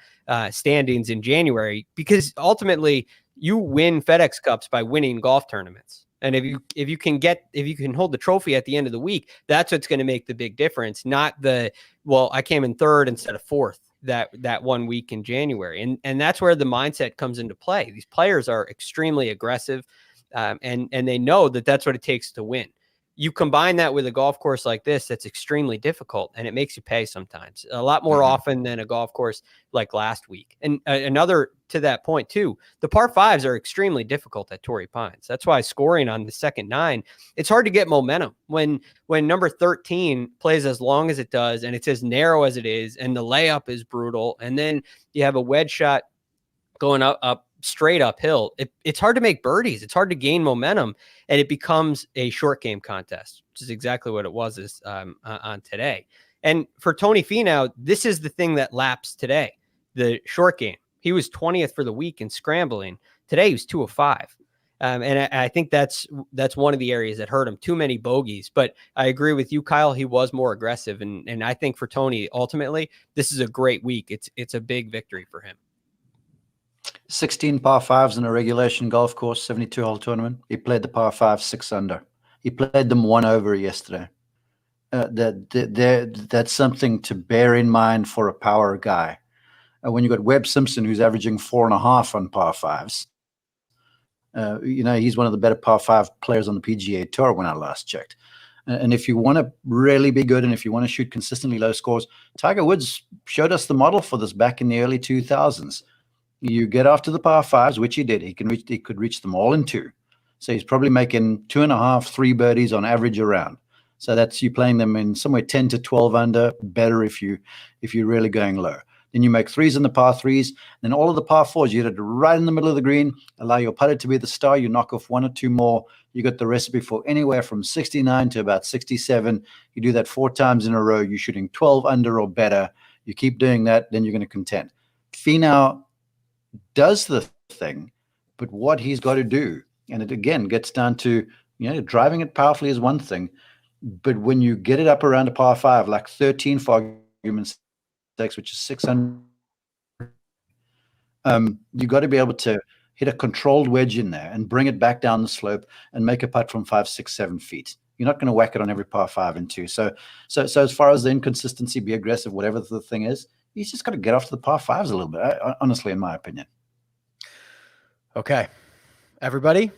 standings in January, because ultimately you win FedEx Cups by winning golf tournaments. And if you can hold the trophy at the end of the week, that's what's going to make the big difference. Not I came in third instead of fourth that 1 week in January. And that's where the mindset comes into play. These players are extremely aggressive. And they know that that's what it takes to win. You combine that with a golf course like this, that's extremely difficult, and it makes you pay sometimes a lot more often than a golf course like last week. And another to that point too, the par fives are extremely difficult at Torrey Pines. That's why scoring on the second 9, it's hard to get momentum when number 13 plays as long as it does, and it's as narrow as it is, and the layup is brutal. And then you have a wedge shot going up straight uphill. It's hard to make birdies. It's hard to gain momentum, and it becomes a short game contest, which is exactly what it was on today. And for Tony Finau, this is the thing that lapsed today, the short game. He was 20th for the week in scrambling. Today he was 2 of 5. And I think that's one of the areas that hurt him. Too many bogeys. But I agree with you, Kyle. He was more aggressive, and I think for Tony, ultimately, this is a great week. It's a big victory for him. 16 par fives in a regulation golf course, 72-hole tournament. He played the par five 6 under. He played them 1 over yesterday. That's something to bear in mind for a power guy. When you got Webb Simpson, who's averaging 4.5 on par fives, he's one of the better par five players on the PGA Tour when I last checked. And if you want to really be good and if you want to shoot consistently low scores, Tiger Woods showed us the model for this back in the early 2000s. You get after the par fives, which he did. He could reach them all in 2. So he's probably making 2.5, 3 birdies on average around. So that's you playing them in somewhere 10 to 12 under, better if you're really going low. Then you make 3s in the par 3s. Then all of the par 4s, you hit it right in the middle of the green, allow your putter to be the star. You knock off 1 or 2 more. You got the recipe for anywhere from 69 to about 67. You do that 4 times in a row. You're shooting 12 under or better. You keep doing that, then you're going to contend. Finau does the thing, but what he's got to do, and it again gets down to, driving it powerfully is one thing, but when you get it up around a par 5, like 13 for argument's sake, which is 600, you got to be able to hit a controlled wedge in there and bring it back down the slope and make a putt from 5, 6, 7 feet. You're not going to whack it on every par 5 and 2. So as far as the inconsistency, be aggressive, whatever the thing is, he's just got to get off to the par 5s a little bit, honestly, in my opinion. Okay. Everybody,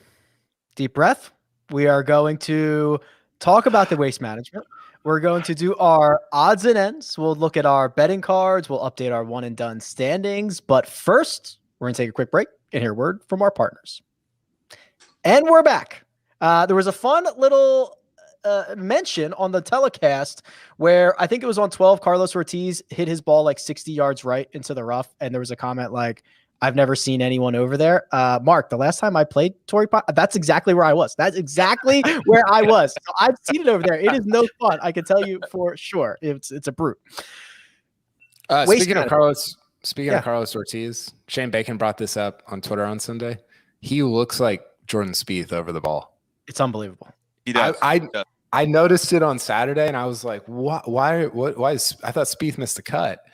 deep breath. We are going to talk about the waste management. We're going to do our odds and ends. We'll look at our betting cards. We'll update our one and done standings. But first, we're going to take a quick break and hear a word from our partners. And we're back. There was a fun little mention on the telecast where I think it was on 12, Carlos Ortiz hit his ball like 60 yards right into the rough. And there was a comment like, I've never seen anyone over there. Mark, the last time I played Torrey Pines, that's exactly where I was. That's exactly where I was. So I've seen it over there. It is no fun. I can tell you for sure. It's a brute. Speaking of Carlos Ortiz, Shane Bacon brought this up on Twitter on Sunday. He looks like Jordan Spieth over the ball. It's unbelievable. He does. I noticed it on Saturday, and I was like, "What? Why is?" I thought Spieth missed the cut,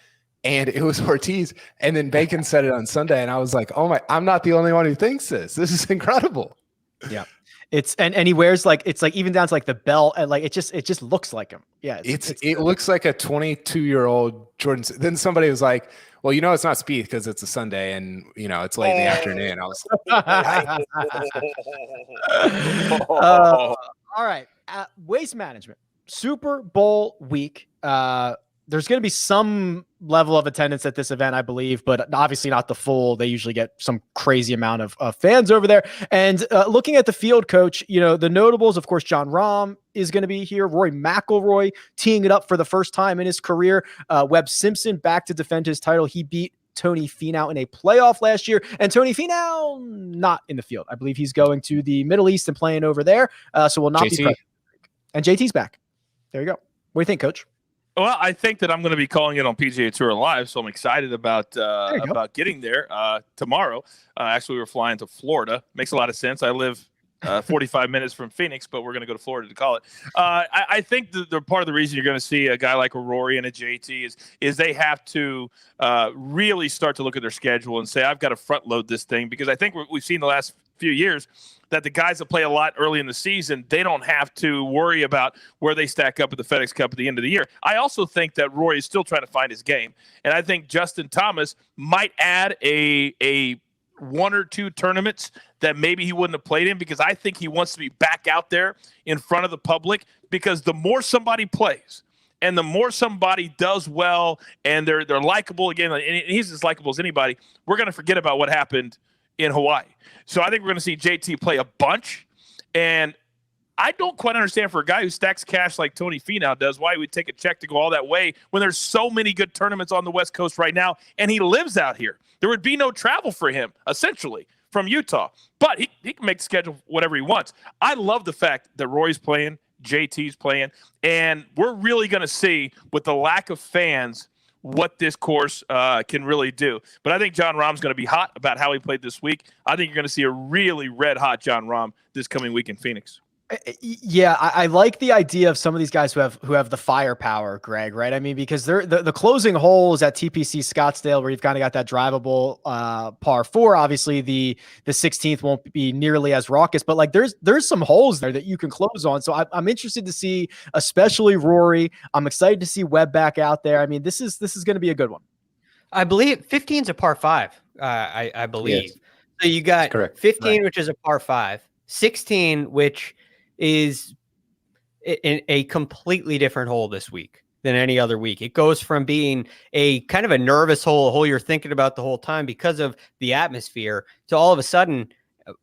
and it was Ortiz. And then Bacon said it on Sunday, and I was like, "Oh my! I'm not the only one who thinks this. This is incredible." Yeah, it's and he wears like it's like even down to like the belt, and like it just looks like him. Yeah, it looks like a 22-year-old Jordan. Then somebody was like, "Well, it's not Spieth because it's a Sunday, and it's late in the afternoon." I was like, all right. Waste management, Super Bowl week. There's going to be some level of attendance at this event, I believe, but obviously not the full. They usually get some crazy amount of fans over there. And looking at the field coach, the notables, of course, John Rahm is going to be here. Rory McIlroy teeing it up for the first time in his career. Webb Simpson back to defend his title. He beat Tony Finau in a playoff last year, and Tony Finau not in the field. I believe he's going to the Middle East and playing over there, so will not be present. And JT's back. There you go. What do you think, Coach? Well, I think that I'm going to be calling it on PGA Tour Live, so I'm excited about getting there tomorrow. Actually, we're flying to Florida. Makes a lot of sense. I live 45 minutes from Phoenix, but we're going to go to Florida to call it. I think the part of the reason you're going to see a guy like a Rory and a JT is they have to really start to look at their schedule and say, I've got to front load this thing, because I think we've seen the last few years that the guys that play a lot early in the season, they don't have to worry about where they stack up at the FedEx Cup at the end of the year. I also think that Rory is still trying to find his game. And I think Justin Thomas might add a 1 or 2 tournaments that maybe he wouldn't have played in, because I think he wants to be back out there in front of the public, because the more somebody plays and the more somebody does well and they're likable again, and he's as likable as anybody, we're going to forget about what happened in Hawaii. So I think we're going to see JT play a bunch. And I don't quite understand, for a guy who stacks cash like Tony Finau does, why he would take a check to go all that way when there's so many good tournaments on the West Coast right now, and he lives out here. There would be no travel for him, essentially, from Utah. But he can make the schedule whatever he wants. I love the fact that Roy's playing, JT's playing, and we're really going to see, with the lack of fans, what this course can really do. But I think Jon Rahm's going to be hot about how he played this week. I think you're going to see a really red-hot Jon Rahm this coming week in Phoenix. Yeah, I like the idea of some of these guys who have the firepower, Greg, right? I mean, because they're the closing holes at TPC Scottsdale, where you've kind of got that drivable par 4. Obviously, the 16th won't be nearly as raucous, but like there's some holes there that you can close on. So I'm interested to see, especially Rory. I'm excited to see Webb back out there. I mean, this is going to be a good one. I believe 15 is a par 5. I believe. Yes. So you got 15, Right. which is a par 5, 16, which is a completely different hole this week than any other week. It goes from being a kind of a nervous hole, a hole you're thinking about the whole time because of the atmosphere, to all of a sudden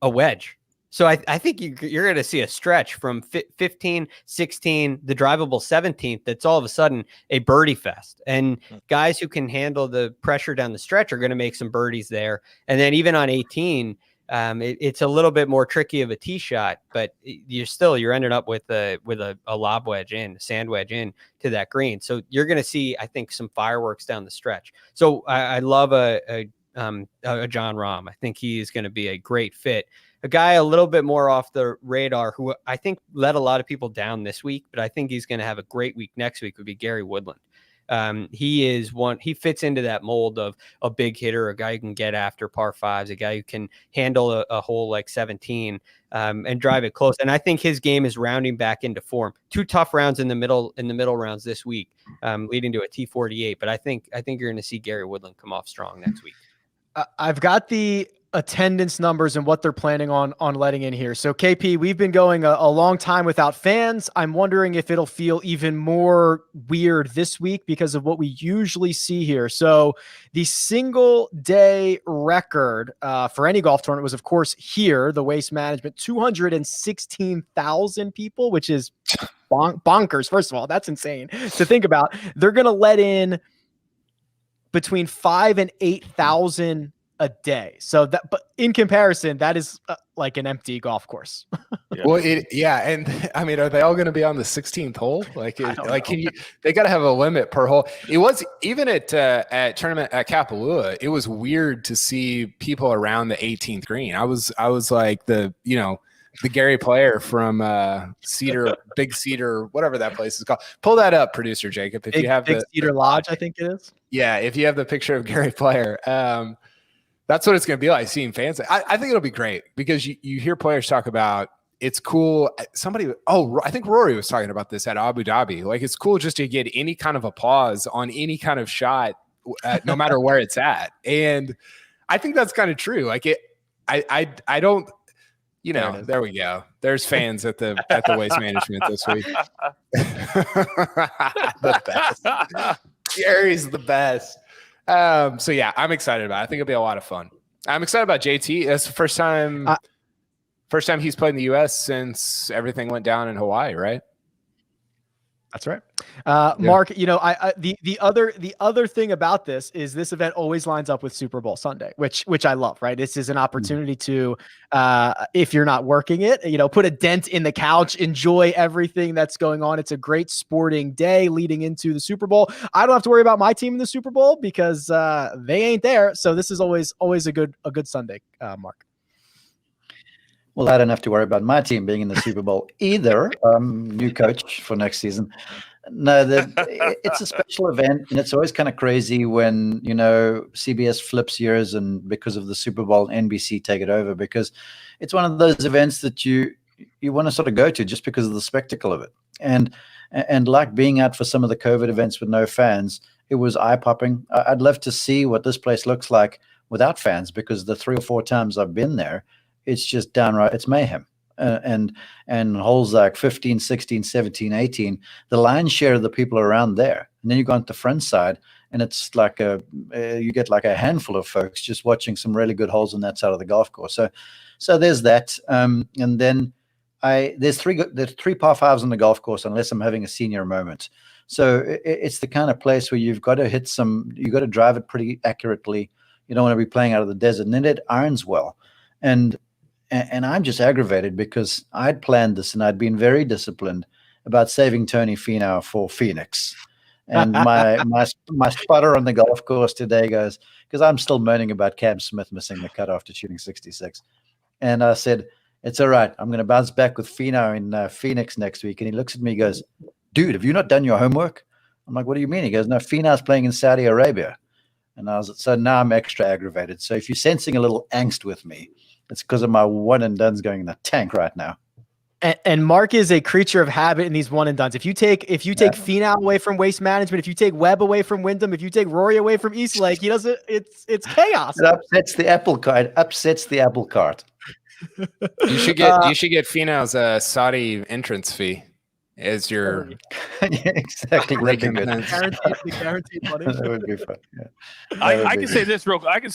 a wedge. So I think you're going to see a stretch from 15, 16, the drivable 17th. That's all of a sudden a birdie fest. And guys who can handle the pressure down the stretch are going to make some birdies there. And then even on 18, it's a little bit more tricky of a tee shot, but you're ending up with a lob wedge a sand wedge in to that green. So you're going to see, I think, some fireworks down the stretch. So I love a Jon Rahm. I think he is going to be a great fit. A guy a little bit more off the radar who I think let a lot of people down this week, but I think he's going to have a great week next week would be Gary Woodland. He fits into that mold of a big hitter, a guy who can get after par 5s, a guy who can handle a hole like 17 and drive it close. And I think his game is rounding back into form. 2 tough rounds in the middle rounds this week, leading to a T48. But I think you're going to see Gary Woodland come off strong next week. I've got the attendance numbers and what they're planning on letting in here. So KP, we've been going a long time without fans. I'm wondering if it'll feel even more weird this week because of what we usually see here. So the single day record for any golf tournament was, of course, here, the Waste Management, 216,000 people, which is bonkers. First of all, that's insane to think about. They're going to let in between 5,000 and 8,000 a day. So that, but in comparison, that is like an empty golf course. Yeah. Well, and I mean, are they all going to be on the 16th hole? They got to have a limit per hole. It was even at tournament at Kapalua, it was weird to see people around the 18th green. I was like the Gary Player from Big Cedar, whatever that place is called. Pull that up, producer Jacob. If you have Big Cedar Lodge, I think it is. Yeah, if you have the picture of Gary Player, that's what it's going to be like seeing fans. I think it'll be great because you hear players talk about it's cool. I think Rory was talking about this at Abu Dhabi. Like it's cool just to get any kind of applause on any kind of shot, no matter where it's at. And I think that's kind of true. Like I don't. There we go. There's fans at the Waste Management this week. The best. Gary's the best. So yeah, I'm excited about it. I think it'll be a lot of fun. I'm excited about JT. That's the first time he's played in the U.S. since everything went down in Hawaii, right? That's right. Mark, the other thing about this is this event always lines up with Super Bowl Sunday, which I love, right? This is an opportunity to, if you're not working it, put a dent in the couch, enjoy everything that's going on. It's a great sporting day leading into the Super Bowl. I don't have to worry about my team in the Super Bowl because they ain't there. So this is always a good Sunday, Mark. Well, I don't have to worry about my team being in the Super Bowl either. New coach for next season. No, it's a special event, and it's always kind of crazy when CBS flips years, and because of the Super Bowl, NBC take it over, because it's one of those events that you want to sort of go to just because of the spectacle of it. And like being out for some of the COVID events with no fans, it was eye popping. I'd love to see what this place looks like without fans, because the 3 or 4 times I've been there, it's just downright, it's mayhem. And holes like 15, 16, 17, 18, the lion's share of the people are around there. And then you go on the front side, and it's like you get like a handful of folks just watching some really good holes on that side of the golf course. So there's that. And then there's three par 5s on the golf course, unless I'm having a senior moment. So it's the kind of place where you've got to drive it pretty accurately. You don't want to be playing out of the desert, and then it irons well. And I'm just aggravated because I'd planned this and I'd been very disciplined about saving Tony Finau for Phoenix. And my spotter on the golf course today goes, because I'm still moaning about Cam Smith missing the cut after shooting 66. And I said, it's all right. I'm going to bounce back with Finau in Phoenix next week. And he looks at me and goes, dude, have you not done your homework? I'm like, what do you mean? He goes, no, Finau's playing in Saudi Arabia. And so now I'm extra aggravated. So if you're sensing a little angst with me, it's because of my one and done's going in the tank right now. And Mark is a creature of habit in these one and dones. If you take Finau away from Waste Management, if you take Webb away from Wyndham, if you take Rory away from Eastlake, he doesn't. It's chaos. It upsets the apple cart. You should get Finau's Saudi entrance fee as your yeah, exactly. Guaranteed money. That would be fun. Yeah. I can say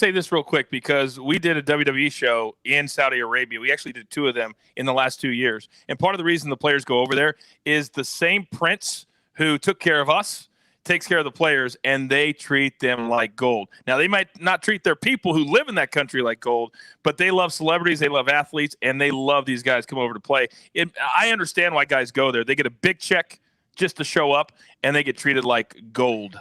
this real quick because we did a WWE show in Saudi Arabia. We actually did 2 of them in the last 2 years. And part of the reason the players go over there is the same prince who took care of us takes care of the players, and they treat them like gold. Now, they might not treat their people who live in that country like gold, but they love celebrities, they love athletes, and they love these guys come over to play. I understand why guys go there. They get a big check just to show up, and they get treated like gold.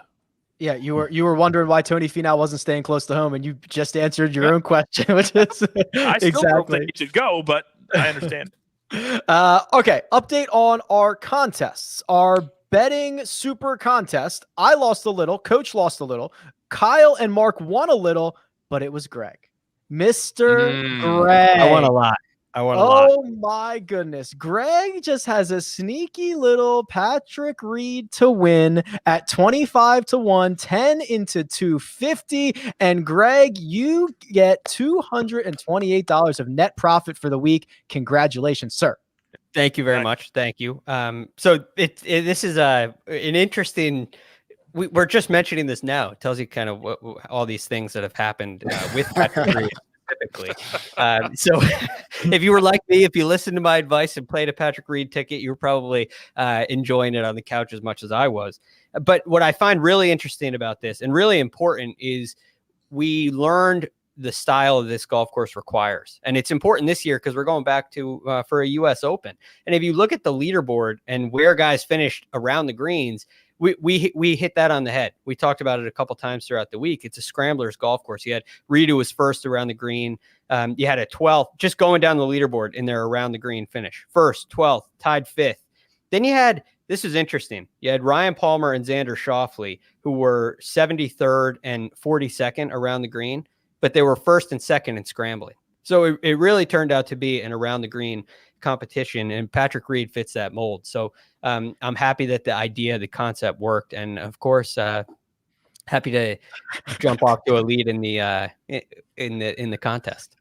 Yeah, you were wondering why Tony Finau wasn't staying close to home, and you just answered your own question, which is I still don't think he should go, but I understand. Okay, update on our contests. Our betting super contest. I lost a little. Coach lost a little. Kyle and Mark won a little, but it was Greg. Mr. Greg. I won a lot. Oh my goodness. Greg just has a sneaky little Patrick Reed to win at 25-1, 10 into 250. And Greg, you get $228 of net profit for the week. Congratulations, sir. Thank you very much. Thank you. So this is an interesting. We're just mentioning this now. It tells you kind of all these things that have happened with Patrick Reed specifically. So if you were like me, if you listened to my advice and played a Patrick Reed ticket, you were probably enjoying it on the couch as much as I was. But what I find really interesting about this and really important is we learned the style of this golf course requires. And it's important this year because we're going back to for a US Open. And if you look at the leaderboard and where guys finished around the greens, we hit that on the head. We talked about it a couple times throughout the week. It's a scrambler's golf course. You had Reed, who was first around the green. You had a 12th just going down the leaderboard in their around the green finish. First, 12th, tied 5th. Then you had, this is interesting. You had Ryan Palmer and Xander Schauffele, who were 73rd and 42nd around the green, but they were first and second in scrambling. So it really turned out to be an around the green competition, and Patrick Reed fits that mold. So I'm happy that the idea, the concept worked. And of course, happy to jump off to a lead in the contest.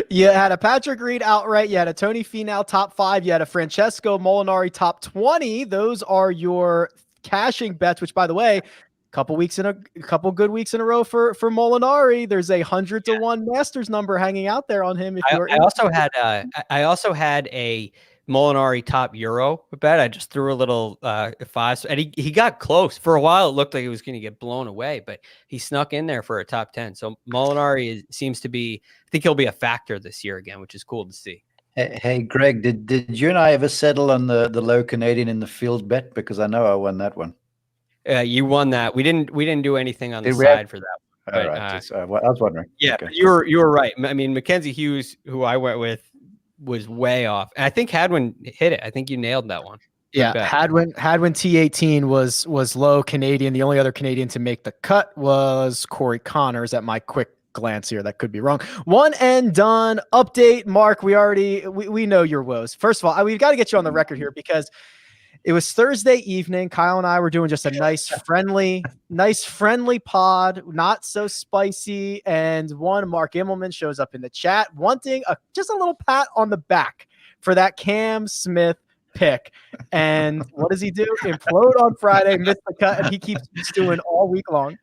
You had a Patrick Reed outright. You had a Tony Finau top 5. You had a Francesco Molinari top 20. Those are your cashing bets, which, by the way, couple good weeks in a row for Molinari. There's a 100-1 Masters number hanging out there on him. I also had a Molinari top Euro bet. I just threw a little 5, and he got close for a while. It looked like he was going to get blown away, but he snuck in there for a top 10. So Molinari seems to be. I think he'll be a factor this year again, which is cool to see. Hey Greg, did you and I ever settle on the low Canadian in the field bet? Because I know I won that one. You won that. We didn't do anything on the side for that one. All right. I was wondering. Yeah, okay. you were right. I mean, Mackenzie Hughes, who I went with, was way off. And I think Hadwin hit it. I think you nailed that one. Yeah, Hadwin T18 was low Canadian. The only other Canadian to make the cut was Corey Connors at my quick glance here. That could be wrong. One and done. Update, Mark. We know your woes. First of all, we've got to get you on the record here because it was Thursday evening. Kyle and I were doing just a nice friendly pod, not so spicy. And one Mark Immelman shows up in the chat wanting just a little pat on the back for that Cam Smith pick. And what does he do? Implode on Friday, miss the cut, and he keeps doing all week long.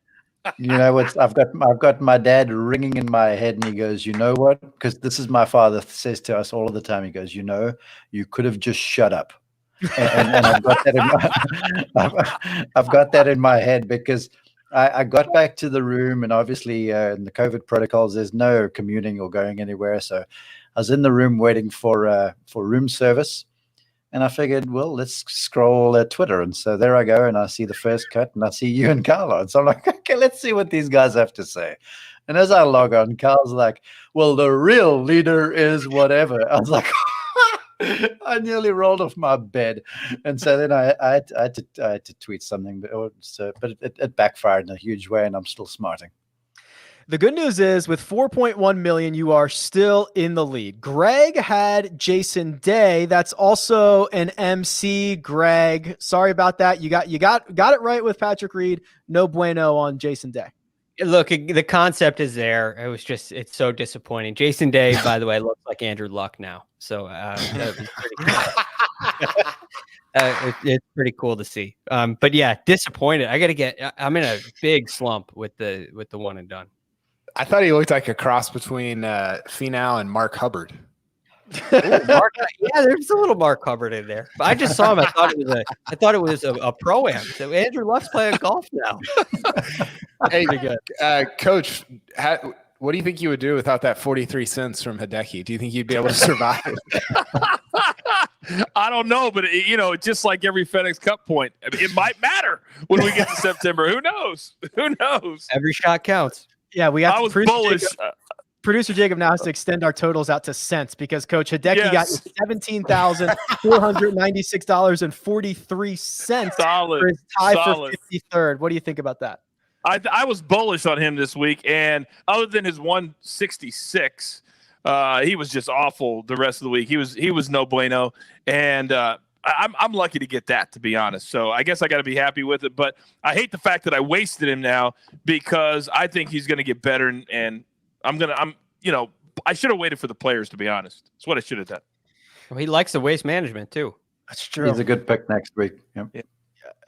You know what? I've got my dad ringing in my head, and he goes, "You know what? Because this is my father says to us all of the time. He goes, you you could have just shut up." And I've got that in my head because I got back to the room, and obviously in the COVID protocols, there's no commuting or going anywhere. So I was in the room waiting for room service, And I figured, well, let's scroll Twitter. And so there I go, and I see the first cut, and I see you and Carl on. So I'm like, okay, let's see what these guys have to say. And as I log on, Carl's like, well, the real leader is whatever. I was like, I nearly rolled off my bed. And so then I had to tweet something, but it backfired in a huge way, and I'm still smarting. The good news is with 4.1 million, you are still in the lead. Greg had Jason Day. That's also an MC. Greg, sorry about that. You got it right with Patrick Reed. No bueno on Jason Day. Look, the concept is there. It's so disappointing. Jason Day, by the way, looks like Andrew Luck now. So that was pretty cool. It's pretty cool to see. But yeah, disappointed. I'm in a big slump with the one and done. I thought he looked like a cross between Finau and Mark Hubbard. Ooh, yeah, there's a little Mark Hubbard in there. But I just saw him. I thought it was a pro-am. So Andrew Luck's playing golf now. Hey, Coach, what do you think you would do without that 43 cents from Hideki? Do you think you'd be able to survive? I don't know, but just like every FedEx Cup point, it might matter when we get to September. Who knows? Who knows? Every shot counts. Yeah, I was bullish. Producer Jacob now has to extend our totals out to cents because Coach Hideki got $17,496.43 for his tie for 53rd. What do you think about that? I was bullish on him this week, and other than his 166, he was just awful the rest of the week. He was no bueno, and I'm lucky to get that, to be honest. So I guess I got to be happy with it. But I hate the fact that I wasted him now because I think he's going to get better, and I should have waited for the players, to be honest. That's what I should have done. Well, he likes the waste management too. That's true. He's a good pick next week. Yep.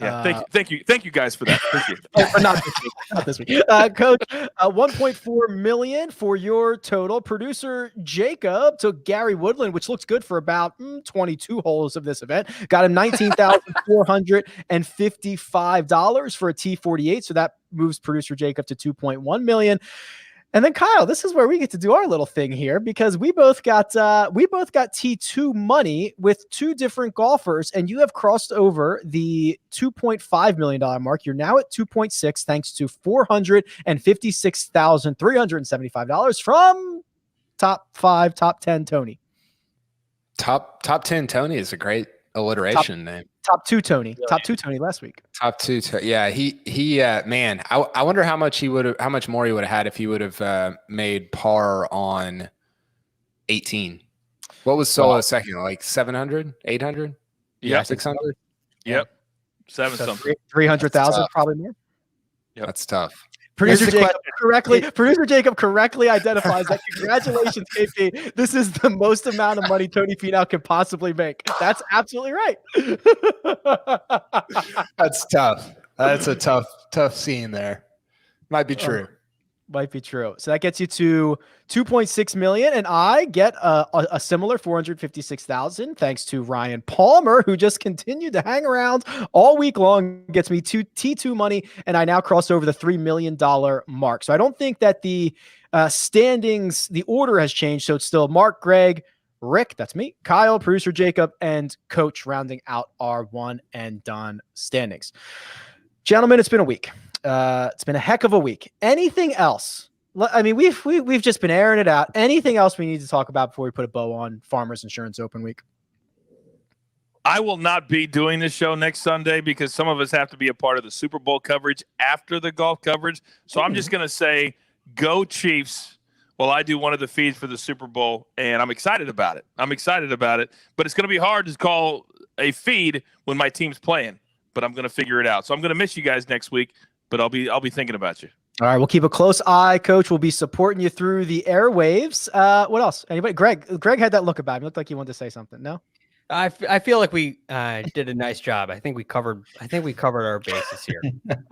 Yeah. Thank you guys for that. Thank you. But not this week. Not this week. Coach, 1.4 million for your total. Producer Jacob took Gary Woodland, which looks good for about 22 holes of this event. Got him $19,455 for a T48. So that moves producer Jacob to 2.1 million. And then Kyle, this is where we get to do our little thing here because we both got T2 money with two different golfers, and you have crossed over the $2.5 million mark. You're now at 2.6 thanks to $456,375 from top 10 Tony. Top 10 Tony is a great alliteration name. Top 2 Tony. Top 2 Tony last week. Top 2. Yeah, he man, I wonder how much more he would have had if he would have made par on 18. What was Solo's second? Like 700, 800? Yeah, 600? Yep. 7 something. 300,000 probably more. Yep. That's tough. Producer Jacob correctly identifies that. Congratulations, KP. This is the most amount of money Tony Finau can possibly make. That's absolutely right. That's tough. That's a tough scene there. Might be true. Might be true. So that gets you to 2.6 million, and I get a similar 456,000 thanks to Ryan Palmer, who just continued to hang around all week long. Gets me T2 money, and I now cross over the $3 million mark. So I don't think that the standings, the order has changed. So it's still Mark, Greg, Rick, that's me, Kyle, producer Jacob, and Coach rounding out our one and done standings. Gentlemen, it's been a week. It's been a heck of a week. Anything else? I mean, we've just been airing it out. Anything else we need to talk about before we put a bow on Farmers Insurance Open Week? I will not be doing this show next Sunday because some of us have to be a part of the Super Bowl coverage after the golf coverage. So I'm just going to say, go Chiefs while I do one of the feeds for the Super Bowl, and I'm excited about it. But it's going to be hard to call a feed when my team's playing, but I'm going to figure it out. So I'm going to miss you guys next week. But I'll be thinking about you. All right, we'll keep a close eye, Coach. We'll be supporting you through the airwaves. What else? Anybody? Greg had that look about him. It looked like he wanted to say something. No? I feel like we did a nice job. I think we covered our bases here.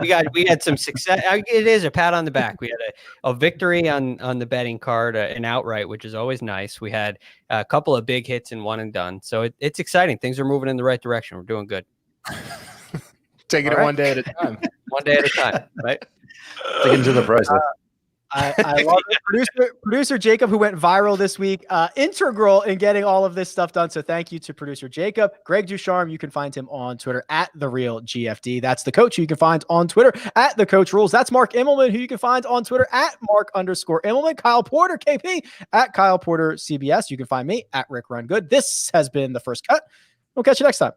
We had some success. It is a pat on the back. We had a victory on the betting card, an outright, which is always nice. We had a couple of big hits and one and done. So it's exciting. Things are moving in the right direction. We're doing good. Taking it one day at a time. One day at a time, right? Dig into the process. I love it. Producer Jacob, who went viral this week, integral in getting all of this stuff done. So thank you to producer Jacob. Greg Ducharme, you can find him on Twitter at @TheRealGFD. That's the coach who you can find on Twitter at @TheCoachRules. That's Mark Immelman, who you can find on Twitter at @Mark_Immelman. Kyle Porter, KP, at Kyle Porter CBS. You can find me at Rick Run Good. This has been The First Cut. We'll catch you next time.